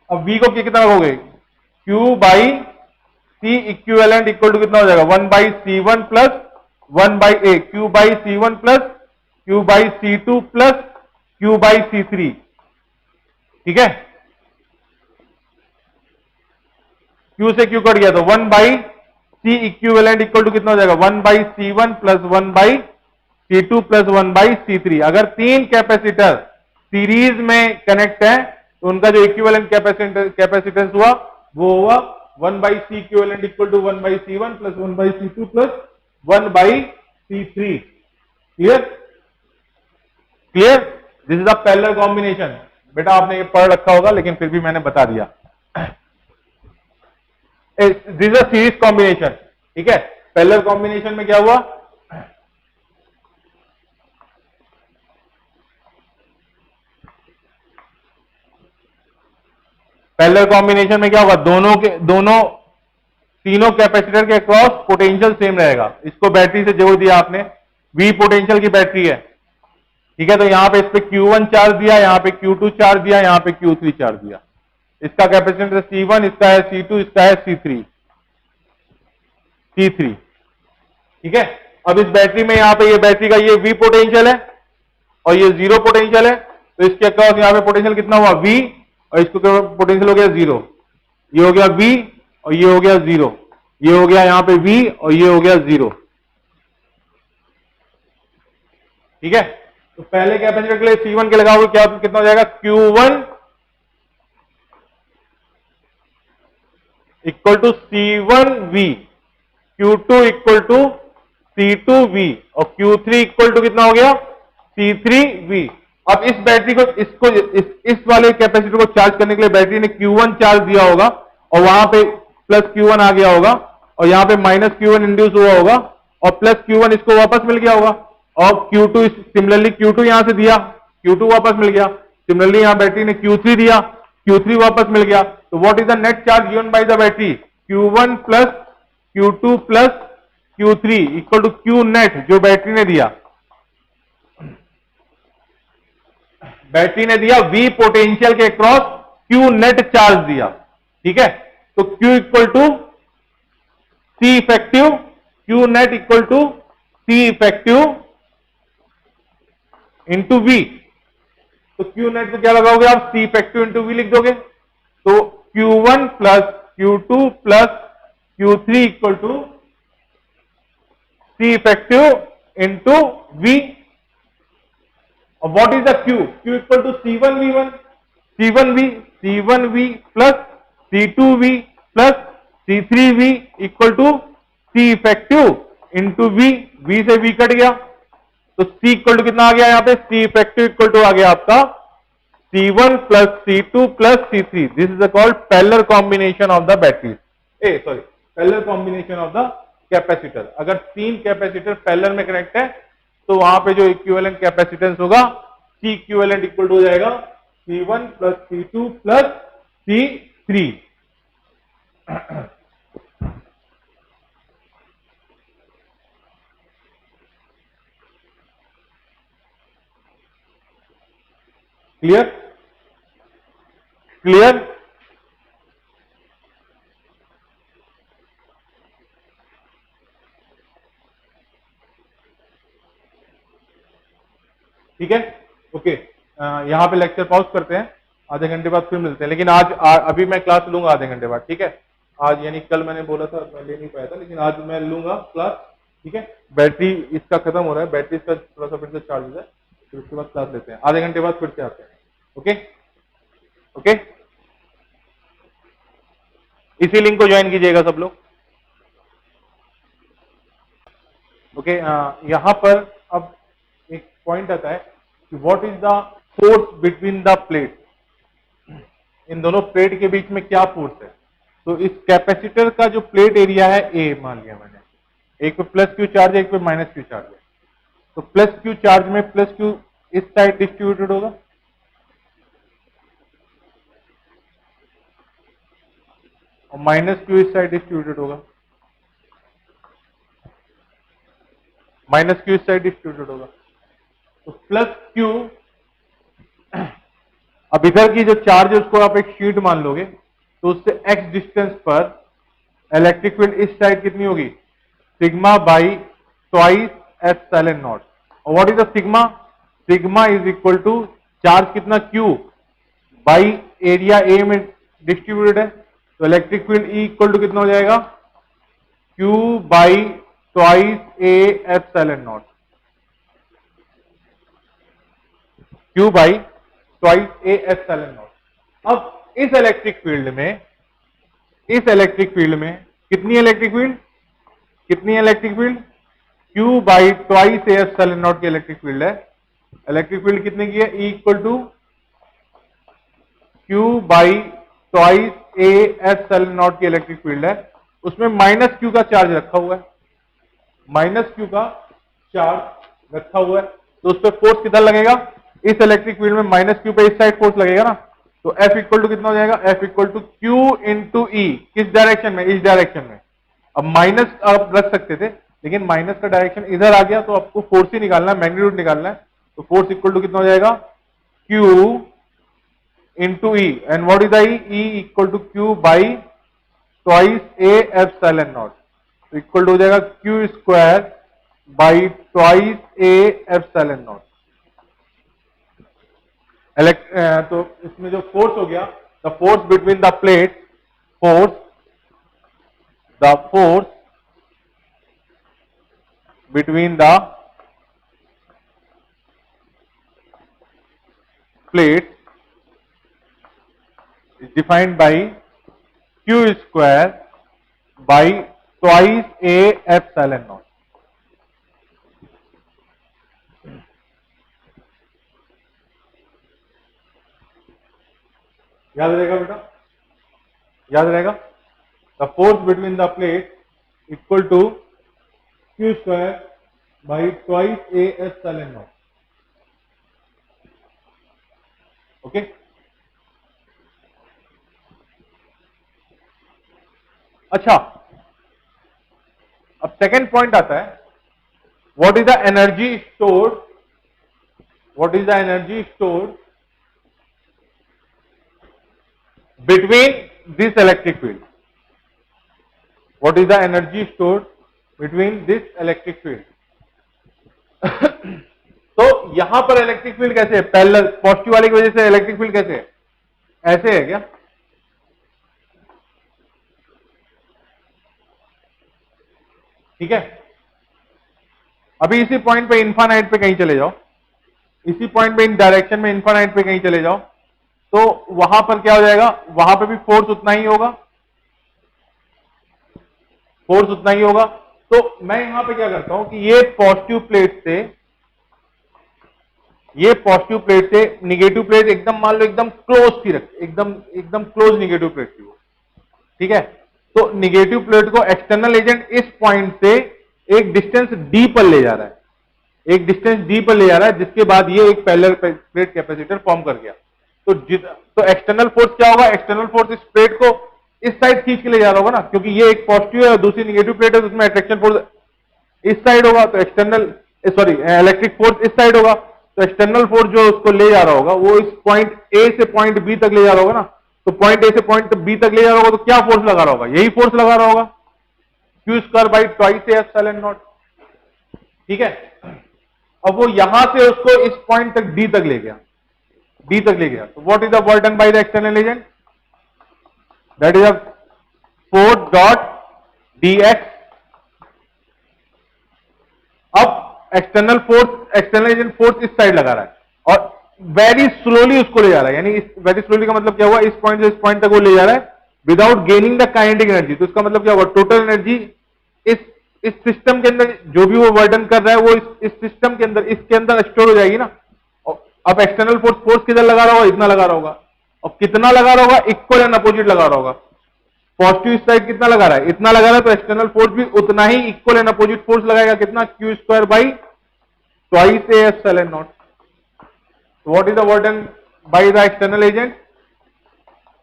A: अब V को कितना रखोगे, Q by C equivalent equal to कितना हो जाएगा, 1 by C1 plus 1 by A, Q by C1 plus Q by C2 plus Q by C3, ठीक है। Q से Q कट गया, तो 1 by C equivalent equal to कितना हो जाएगा, 1 by C1 plus 1 by C2 plus 1 by C3। अगर तीन कैपेसिटर सीरीज में कनेक्ट है तो उनका जो इक्विवेलेंट कैपेसिटेंस हुआ वो हुआ 1 by C equivalent equal to 1 by C1 plus 1 by C2 plus 1 by C3। Clear, clear, this is a parallel combination. बेटा आपने ये पढ़ रखा होगा लेकिन फिर भी मैंने बता दिया, this is a series combination, ठीक है। पैरेलल कॉम्बिनेशन में क्या हुआ, पैरेलल कॉम्बिनेशन में क्या होगा, दोनों तीनों कैपेसिटर के अक्रॉस पोटेंशियल सेम रहेगा। इसको बैटरी से जोड़ दिया आपने, V पोटेंशियल की बैटरी है, ठीक है। तो यहां पे इस पे Q1 चार्ज दिया, यहां पे Q2 चार्ज दिया, यहां पे Q3 चार्ज दिया। इसका कैपेसिटेंस C1, इसका है C2, इसका है C3, ठीक है। अब इस बैटरी में यहां पे ये बैटरी का ये V पोटेंशियल है और ये 0 पोटेंशियल है, तो इसके अक्रॉस यहां पे पोटेंशियल कितना हुआ, V, और इसको पोटेंशियल हो गया 0, ये हो गया V और ये हो गया 0, ये हो गया यहां पे V और ये हो गया 0, ठीक है। तो पहले कैपेसिटर के लिए C1 के लगाओगे क्या कितना हो जाएगा, Q1 equal to C1V, Q2 equal to C2V और Q3 इक्वल टू कितना हो गया, C3V। अब इस बैटरी को इस वाले कैपेसिटर को चार्ज करने के लिए बैटरी ने Q1 चार्ज दिया होगा और वहां पे प्लस Q1 आ गया होगा और यहां पे माइनस Q1 इंड्यूस हुआ होगा और प्लस Q1 इसको वापस मिल गया होगा और Q2 सिमिलरली Q2 यहां से दिया, Q2 वापस मिल गया, सिमिलरली यहां बैटरी ने Q3 दिया, Q3 वापस मिल गया। तो what is the net charge given by the battery, Q1 plus Q2 plus Q3 equal to Q net जो बैटरी ने दिया। बैटरी ने दिया V पोटेंशियल के क्रॉस क्यू नेट चार्ज दिया, ठीक है, तो Q equal to C effective, Q net equal to C effective into V. तो क्यू नेट को क्या लगाओगे आप, सी इफेक्टिव इंटू वी लिख दोगे। तो Q1 plus Q2 plus Q3 equal to C effective into V. और what is the Q? Q equal to C1V1, C1V plus C2V plus C3V equal to C effective into V. V से V cut गया, तो C equal to कितना आ गया यहां पे, सी effective equal to आ गया आपका C1 plus C2 plus C3। This is called parallel combination of the battery, parallel combination of the capacitor. अगर तीन कैपेसिटर पैरेलल में कनेक्ट है तो वहां पे जो इक्विवेलेंट कैपेसिटेंस होगा C इक्विवेलेंट इक्वल टू हो जाएगा C1 plus C2 plus C3। Clear? Clear? ठीक है, ओके। यहां पे लेक्चर पॉज करते हैं, आधे घंटे बाद फिर मिलते हैं। लेकिन आज अभी मैं क्लास लूंगा आधे घंटे बाद, ठीक है। आज यानी कल मैंने बोला था मैं ले नहीं पाया था, लेकिन आज मैं लूंगा क्लास, ठीक है। बैटरी इसका खत्म हो रहा है, बैटरी इसका थोड़ा सा फिर से चार्ज हो जाए, फिर उसके बाद क्लास लेते हैं। आधे घंटे बाद फिर से आते हैं, ओके ओके। इसी लिंक को ज्वाइन कीजिएगा सब लोग, ओके। यहां पर अब एक पॉइंट आता है कि what is the force between the plate, इन दोनों प्लेट के बीच में क्या फोर्स है। तो इस कैपेसिटर का जो प्लेट एरिया है ए मान लिया मैंने, एक पे प्लस क्यू चार्ज है, एक पे माइनस क्यू चार्ज है। तो प्लस क्यू चार्ज में प्लस क्यू इस साइड डिस्ट्रीब्यूटेड होगा और माइनस क्यू इस साइड डिस्ट्रीब्यूटेड होगा, माइनस क्यू इस साइड डिस्ट्रीब्यूटेड होगा। तो प्लस क्यू, अब इधर की जो चार्ज है उसको आप एक शीट मान लोगे, तो उससे x डिस्टेंस पर इलेक्ट्रिक फील्ड इस साइड कितनी होगी, sigma by twice epsilon naught. और what is the sigma, sigma is equal to charge कितना q बाई एरिया ए में डिस्ट्रीब्यूटेड है, तो electric field E equal to कितना हो जाएगा, q by twice A epsilon naught, q by twice A epsilon naught. अब इस electric field में, इस इलेक्ट्रिक फील्ड में कितनी इलेक्ट्रिक फील्ड, कितनी electric field, q by twice A epsilon nought की इलेक्ट्रिक फील्ड है। इलेक्ट्रिक फील्ड कितने की है, E equal to q by twice A epsilon nought की इलेक्ट्रिक फील्ड है। उसमें माइनस q का चार्ज रखा हुआ है, माइनस q का चार्ज रखा हुआ है, तो उस पर फोर्स कितना लगेगा, इस इलेक्ट्रिक फील्ड में माइनस क्यू पे इस साइड फोर्स लगेगा ना, तो F इक्वल टू कितना हो जाएगा, F equal to Q into E. किस डायरेक्शन में, इस डायरेक्शन में। अब माइनस आप रख सकते थे, लेकिन माइनस का डायरेक्शन इधर आ गया, तो आपको फोर्स ही निकालना है, मैग्नीट्यूड निकालना है। तो फोर्स इक्वल टू कितना हो जाएगा, Q into E, and what is the E, E equal to Q by twice A epsilon not, तो इक्वल टू हो जाएगा Q square by twice A epsilon not. तो इसमें जो फोर्स हो गया, the force between the plate, force, the force between the plate is defined by Q square by twice A epsilon nought. याद रहेगा बेटा, याद रहेगा। The force between the plate equal to Q square by twice A epsilon not, okay. अच्छा, अब second point आता है, what is the energy stored, what is the energy stored between this electric field. What is the energy stored between this electric field? तो यहां पर electric field कैसे है? Parallel positive वाले की वजह से इलेक्ट्रिक फील्ड कैसे है? ऐसे है क्या? ठीक है, अभी इसी पॉइंट पे इन्फानाइट पे कहीं चले जाओ, इसी पॉइंट पे इन डायरेक्शन में इन्फानाइट पे कहीं चले जाओ, तो वहां पर क्या हो जाएगा? वहां पे भी फोर्स उतना ही होगा, फोर्स उतना ही होगा। तो मैं यहां पे क्या करता हूं कि ये पॉजिटिव प्लेट से निगेटिव प्लेट एकदम मान लो एकदम क्लोज थी, एकदम क्लोज निगेटिव प्लेट थी वो, ठीक है। तो निगेटिव प्लेट को एक्सटर्नल एजेंट इस पॉइंट से एक डिस्टेंस डी पर ले जा रहा है, जिसके बाद ये एक पैरेलल प्लेट कैपेसिटर फॉर्म कर गया। तो एक्सटर्नल फोर्स क्या होगा? एक्सटर्नल फोर्स इस प्लेट को इस साइड खींच के ले जा रहा होगा ना, क्योंकि ये एक पॉजिटिव है और दूसरी निगेटिव प्लेट है, तो उसमें अट्रैक्शन फोर्स इस साइड होगा, तो इलेक्ट्रिक फोर्स इस साइड होगा। तो एक्सटर्नल फोर्स जो उसको ले जा रहा होगा वो इस पॉइंट ए से पॉइंट बी तक ले जा रहा होगा ना, तो पॉइंट ए से पॉइंट बी तक ले जा रहा होगा, तो क्या फोर्स लगा रहा होगा? यही फोर्स लगा रहा होगा, Q square by twice A epsilon not, ठीक है। अब वो यहां से उसको इस पॉइंट तक डी तक ले गया, तो what is the work done by the external agent? That is a force dot dx। अब एक्सटर्नल एजेंट फोर्स इस साइड लगा रहा है और वेरी स्लोली उसको ले जा रहा है, यानी वेरी स्लोली का मतलब क्या हुआ? इस पॉइंट से इस पॉइंट तक वो ले जा रहा है without gaining the kinetic energy. तो इसका मतलब क्या हुआ? टोटल एनर्जी इस सिस्टम के अंदर जो भी वो वर्डन कर रहा है वो इस सिस्टम के अंदर, इसके अंदर स्टोर हो जाएगी ना। अब एक्सटर्नल फोर्स किधर लगा रहा होगा? इतना लगा रहा होगा, और कितना लगा रहा होगा? इक्वल एंड अपोजिट लगा रहा होगा। पॉजिटिव साइड कितना लगा रहा है? इतना लगा रहा है, तो एक्सटर्नल फोर्स भी उतना ही इक्वल एंड अपोजिट फोर्स लगाएगा, कितना? Q square by twice A epsilon not. What is the work done by the external agent?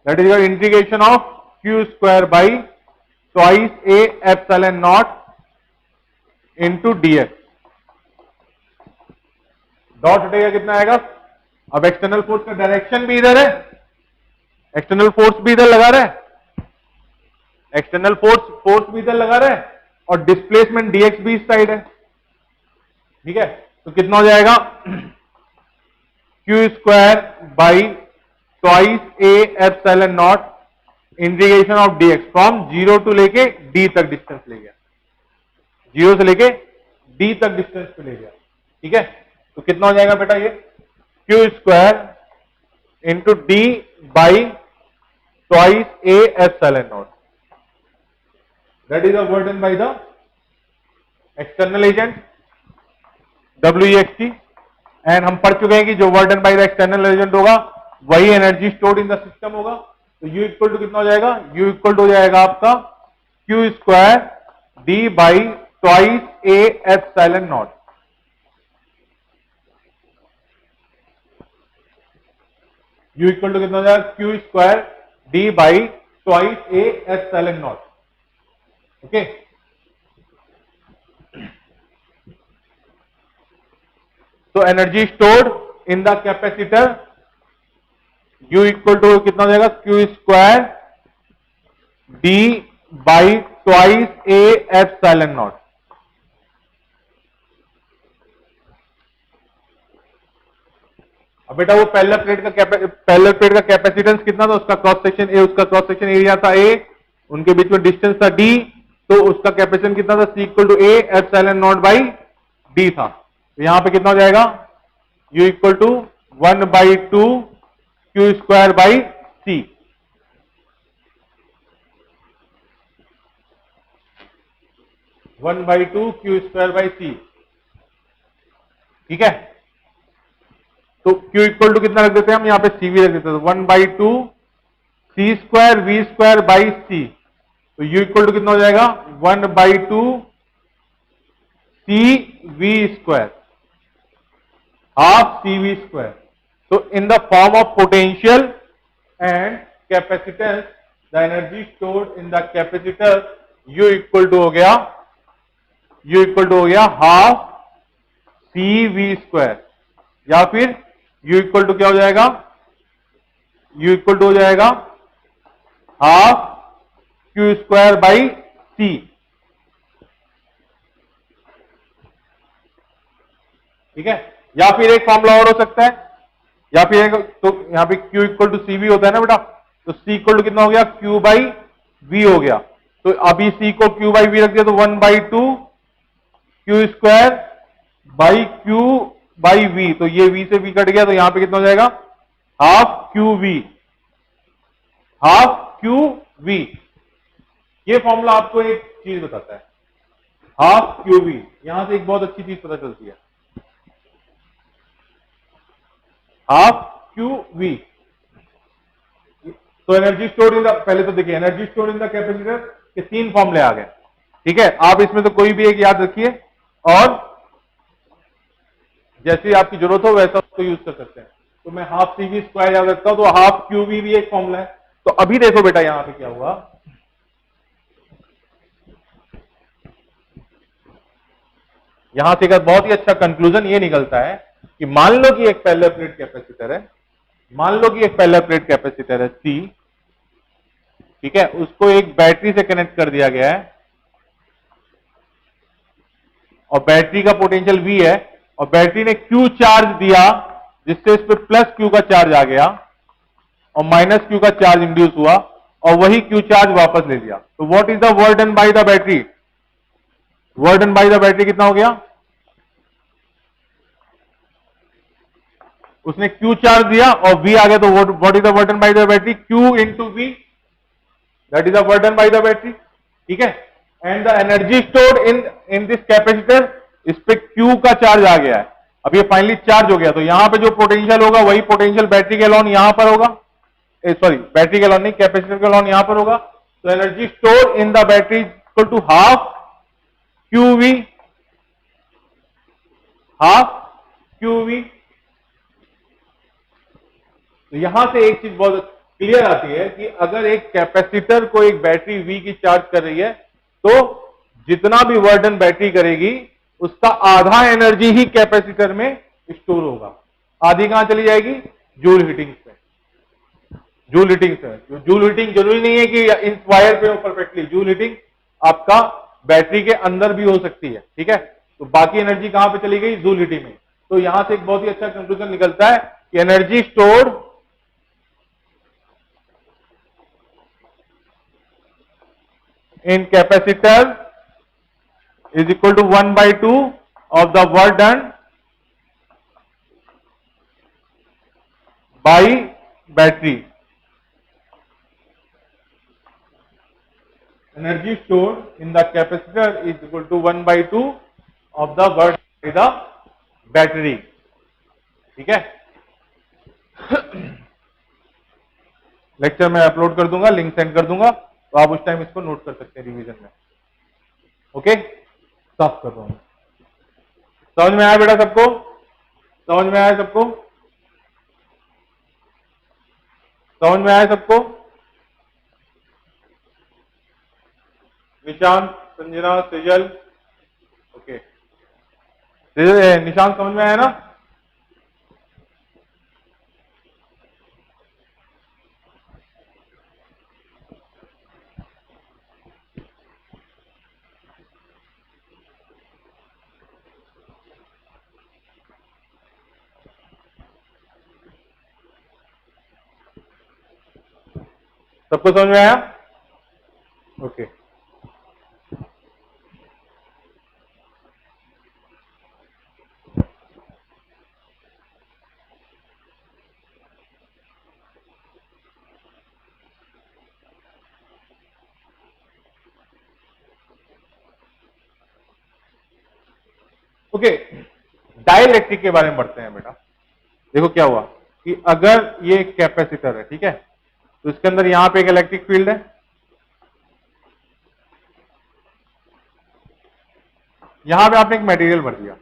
A: That is your integration of Q square by twice A epsilon nought into dx. Dot हटेगा, कितना आएगा? अब external force का direction भी इधर है, external force भी इधर लगा रहा है, और डिस्प्लेसमेंट डीएक्स भी इस साइड है, ठीक है। तो कितना हो जाएगा? Q square by twice A epsilon nought integration of dx from 0 to लेके डी तक डिस्टेंस ले गया, 0 से लेके डी तक डिस्टेंस पे ले गया, ठीक है। तो कितना हो जाएगा बेटा? ये Q square into D by twice A epsilon not, that is work done by the external agent WEXT। And हम पढ़ चुके हैं कि जो work done by the external agent होगा वही energy stored in the system होगा। तो U इक्वल टू कितना हो जाएगा? U इक्वल टू हो जाएगा आपका Q square D by twice A epsilon naught. U equal to कितना हो जाएगा? Q square D by twice A epsilon not, okay. तो energy stored in the capacitor U equal to कितना हो जाएगा? Q square D by twice A epsilon naught. अब बेटा वो पैरेलल प्लेट का कैपेसिटेंस कितना था? उसका क्रॉस सेक्शन ए, उसका क्रॉस सेक्शन एरिया था ए, उनके बीच में डिस्टेंस था डी, तो उसका कैपेसिटेंस कितना था? C equal to A epsilon naught by D था। तो यहां पे कितना हो जाएगा? U equal to 1/2 Q square by C, 1/2 Q square by C, ठीक है। तो Q इक्वल टू कितना रख देते हैं हम? यहां पे C भी रख देते हैं, 1/2 C square V square by C. तो U इक्वल टू कितना हो जाएगा? 1/2 CV square, half CV square. तो in the form of potential and capacitance the energy stored in the capacitor U equal to हो गया हाफ CV स्क्वायर, या फिर U equal to क्या हो जाएगा? U इक्वल टू हो जाएगा half Q square by C. ठीक है, या फिर एक फॉर्मूला और हो सकता है, या फिर एक, तो यहां पे Q equal to C V होता है ना बेटा, तो C इक्वल टू कितना हो गया, Q बाई वी हो गया। तो अभी C को Q बाई वी रख दिया तो 1/2 Q square by Q by V, तो ये V से V कट गया, तो यहां पे कितना हो जाएगा, half Q V, half Q V. ये फॉर्मूला आपको एक चीज बताता है, हाफ क्यू वी। यहां से एक बहुत अच्छी चीज पता चलती है, हाफ क्यू वी। तो एनर्जी स्टोर इन द, पहले तो देखिए energy store in the capacitor के 3 फॉर्मूले आ गए। ठीक है, आप इसमें तो कोई भी एक याद रखिए और जैसी आपकी जरूरत हो वैसा उसको यूज कर सकते हैं। तो मैं हाफ सी वी स्क्वायर याद रखता हूं, तो हाफ क्यू वी भी एक फॉर्मूला है। तो अभी देखो बेटा यहां पे क्या हुआ, यहां से एक बहुत ही अच्छा कंक्लूजन ये निकलता है कि मान लो कि एक पैरेलल प्लेट कैपेसिटर है, मान लो कि एक पैरेलल प्लेट कैपेसिटर है सी। ठीक है, उसको एक बैटरी से कनेक्ट कर दिया गया है और बैटरी का पोटेंशियल V है, और बैटरी ने Q चार्ज दिया जिससे इस पे प्लस Q का चार्ज आ गया और माइनस Q का चार्ज इंड्यूस हुआ और वही Q चार्ज वापस ले लिया। तो what is the work done by the battery, work done by the battery कितना हो गया, उसने Q चार्ज दिया और V आ गया, तो what is the work done by the battery, Q into V, that is the work done by the battery. ठीक है, and the energy stored in this capacitor, इस पे Q का चार्ज आ गया है, अब ये फाइनली चार्ज हो गया, तो यहां पे जो पोटेंशियल होगा वही पोटेंशियल बैटरी के अलॉन यहां पर होगा, सॉरी बैटरी के अलॉन नहीं, कैपेसिटर के अलॉन यहां पर होगा। तो energy stored in the battery equal to half Q V, half Q V. तो यहां से एक चीज बहुत क्लियर आती है कि अगर एक कैपेसिटर को एक बैटरी V की चार्ज कर रही है तो जितना भी वर्डन बैटरी करेगी उसका आधा एनर्जी ही कैपेसिटर में स्टोर होगा, आधी कहां चली जाएगी, जूल हीटिंग से, जूल हीटिंग से। जूल हीटिंग जरूरी नहीं है कि इस वायर पे हो परफेक्टली, जूल हीटिंग आपका बैटरी के अंदर भी हो सकती है। ठीक है, तो बाकी एनर्जी कहां पे चली गई, जूल हीटिंग में। तो यहां से एक बहुत ही अच्छा कंक्लूजन निकलता है कि energy stored in capacitor is equal to 1/2 of the work done by battery. Energy stored in the capacitor is equal to 1/2 of the work by the battery. ठीक है, लेक्चर में अपलोड कर दूंगा, लिंक सेंड कर दूंगा, तो आप उस टाइम इसको नोट कर सकते हैं रिवीजन में। ओके, साफ कर रहा हूं, समझ में आया बेटा सबको, समझ में आया सबको, समझ में आया सबको, निशांत, संजना, सेजल, ओके, निशांत समझ में आया ना, सबको समझ में आया, ओके। ओके, डाइलेक्ट्रिक के बारे में पढ़ते हैं बेटा। देखो क्या हुआ कि अगर ये एक कैपेसिटर है, ठीक है, तो इसके अंदर यहां पे एक इलेक्ट्रिक फील्ड है, यहां पे आपने एक मटेरियल भर दिया,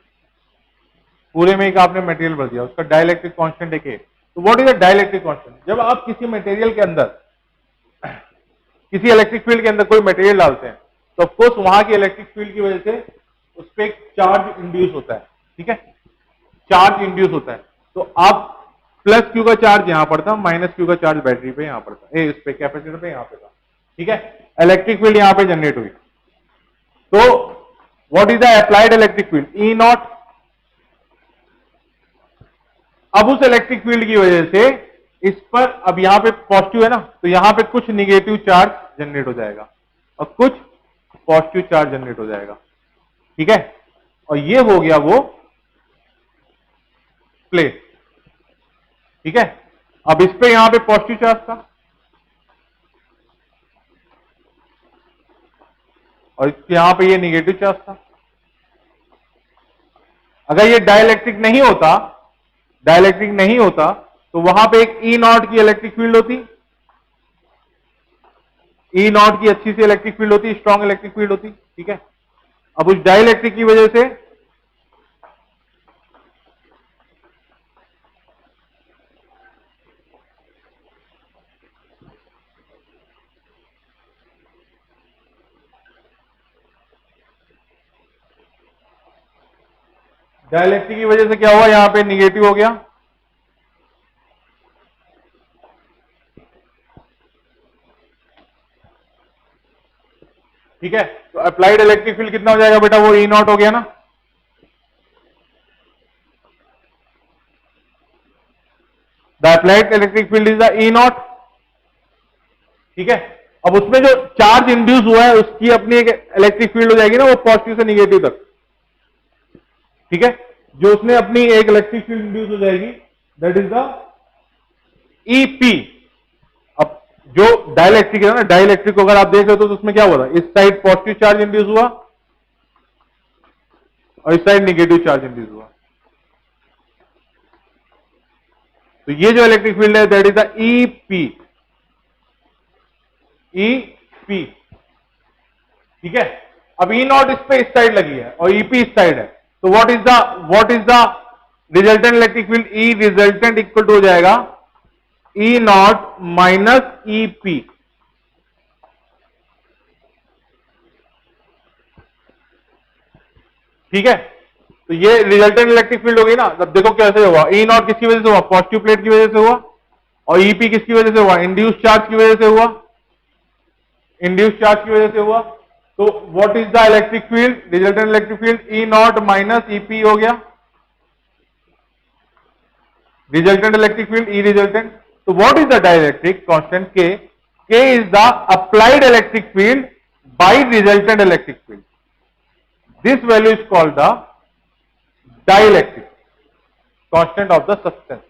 A: पूरे में एक आपने मटेरियल भर दिया, उसका डाइलेक्ट्रिक कांस्टेंट एक है। तो what is the dielectric constant, जब आप किसी मटेरियल के अंदर, किसी इलेक्ट्रिक फील्ड के अंदर कोई मटेरियल डालते हैं तो ऑफकोर्स वहां की इलेक्ट्रिक फील्ड की वजह से उस पर एक चार्ज इंड्यूस होता है। ठीक है, चार्ज इंड्यूस होता है। तो आप प्लस क्यू का चार्ज यहां पर था, माइनस क्यू का चार्ज बैटरी पे यहां पर था, इस पे कैपेसिटर पे यहां पे था, ठीक है। इलेक्ट्रिक फील्ड यहां पे जनरेट हुई। तो what is the applied electric field? E not. अब उस इलेक्ट्रिक फील्ड की वजह से इस पर, अब यहां पे पॉजिटिव है ना, तो यहां पे कुछ निगेटिव चार्ज जनरेट हो जाएगा और कुछ पॉजिटिव चार्ज जनरेट हो जाएगा, ठीक है। और ये हो गया वो प्लेट, ठीक है। अब इस पे यहां पे पॉजिटिव चार्ज था और यहां पे ये निगेटिव चार्ज था। अगर ये डाइलेक्ट्रिक नहीं होता, डाइलेक्ट्रिक नहीं होता तो वहां पे एक ई नॉट की इलेक्ट्रिक फील्ड होती, ई नॉट की अच्छी सी इलेक्ट्रिक फील्ड होती, स्ट्रॉन्ग इलेक्ट्रिक फील्ड होती, ठीक है। अब उस डाइलेक्ट्रिक की वजह से डाइलेक्ट्रिक की वजह से क्या हुआ, यहां पे निगेटिव हो गया, ठीक है। तो अप्लाइड इलेक्ट्रिक फील्ड कितना हो जाएगा बेटा? वो ई नॉट हो गया ना। The applied electric field is the E not, ठीक है। अब उसमें जो चार्ज इंड्यूस हुआ है उसकी अपनी एक इलेक्ट्रिक फील्ड हो जाएगी ना, वो पॉजिटिव से निगेटिव तक, ठीक है। जो उसने अपनी एक इलेक्ट्रिक फील्ड इंड्यूस हो जाएगी, दैट इज द ईपी। अब जो डाइलेक्ट्रिक है ना, डाइलेक्ट्रिक को अगर आप देख रहे हो तो उसमें क्या हुआ था, इस साइड पॉजिटिव चार्ज इंड्यूस हुआ और इस साइड निगेटिव चार्ज इंड्यूस हुआ। तो ये जो इलेक्ट्रिक फील्ड है that is the EP, EP, ठीक है। अब ई नॉट इस पे इस साइड लगी है और ईपी इस साइड है, तो what is the resultant electric field? E resultant equal to हो जाएगा ई नॉट माइनस ईपी, ठीक है। तो ये रिजल्टेंट इलेक्ट्रिक फील्ड हो गई ना। अब देखो कैसे हुआ, ई नॉट किसकी वजह से हुआ? पॉजिटिव प्लेट की वजह से हुआ, और ईपी किसकी वजह से हुआ? इंड्यूस चार्ज की वजह से हुआ, इंड्यूस चार्ज की वजह से हुआ। तो what is the electric field? Resultant electric field E naught minus EP हो गया, resultant electric field E resultant. तो what is the dielectric constant K? K is the applied electric field by resultant electric field. This value is called the dielectric constant of the substance,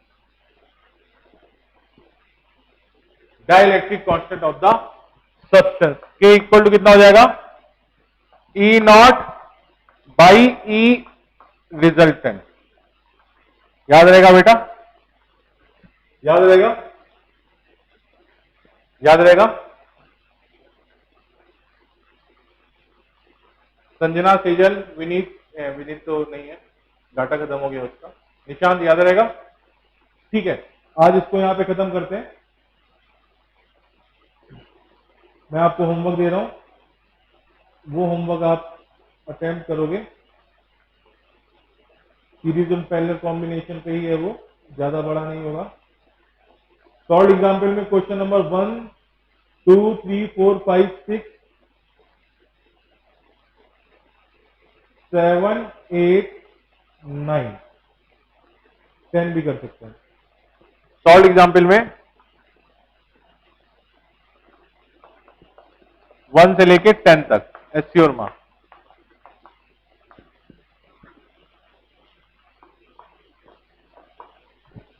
A: dielectric constant of the substance. K equal to कितना हो जाएगा? E naught by E resultant. याद रहेगा बेटा? याद रहेगा? याद रहेगा? संजना, सेजल, विनीत, विनीत तो नहीं है, डाटा खत्म हो गया उसका। निशांत, याद रहेगा? ठीक है, आज इसको यहां पे खत्म करते हैं। मैं आपको होमवर्क दे रहा हूं, वो होमवर्क आप अटेम्प्ट करोगे। सीरीज एंड पैरेलल कॉम्बिनेशन पे ही है, वो ज्यादा बड़ा नहीं होगा। सॉल्व एग्जाम्पल में क्वेश्चन नंबर 1, 2, 3, 4, 5, 6, 7, 8, 9, 10 भी कर सकते हैं। सॉल्व एग्जाम्पल में 1 से लेके 10 तक, एसयोर मार्क।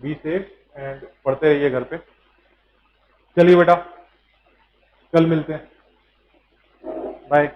A: बी सेफ एंड पढ़ते रहिए घर पे। चलिए बेटा, कल मिलते हैं, बाय।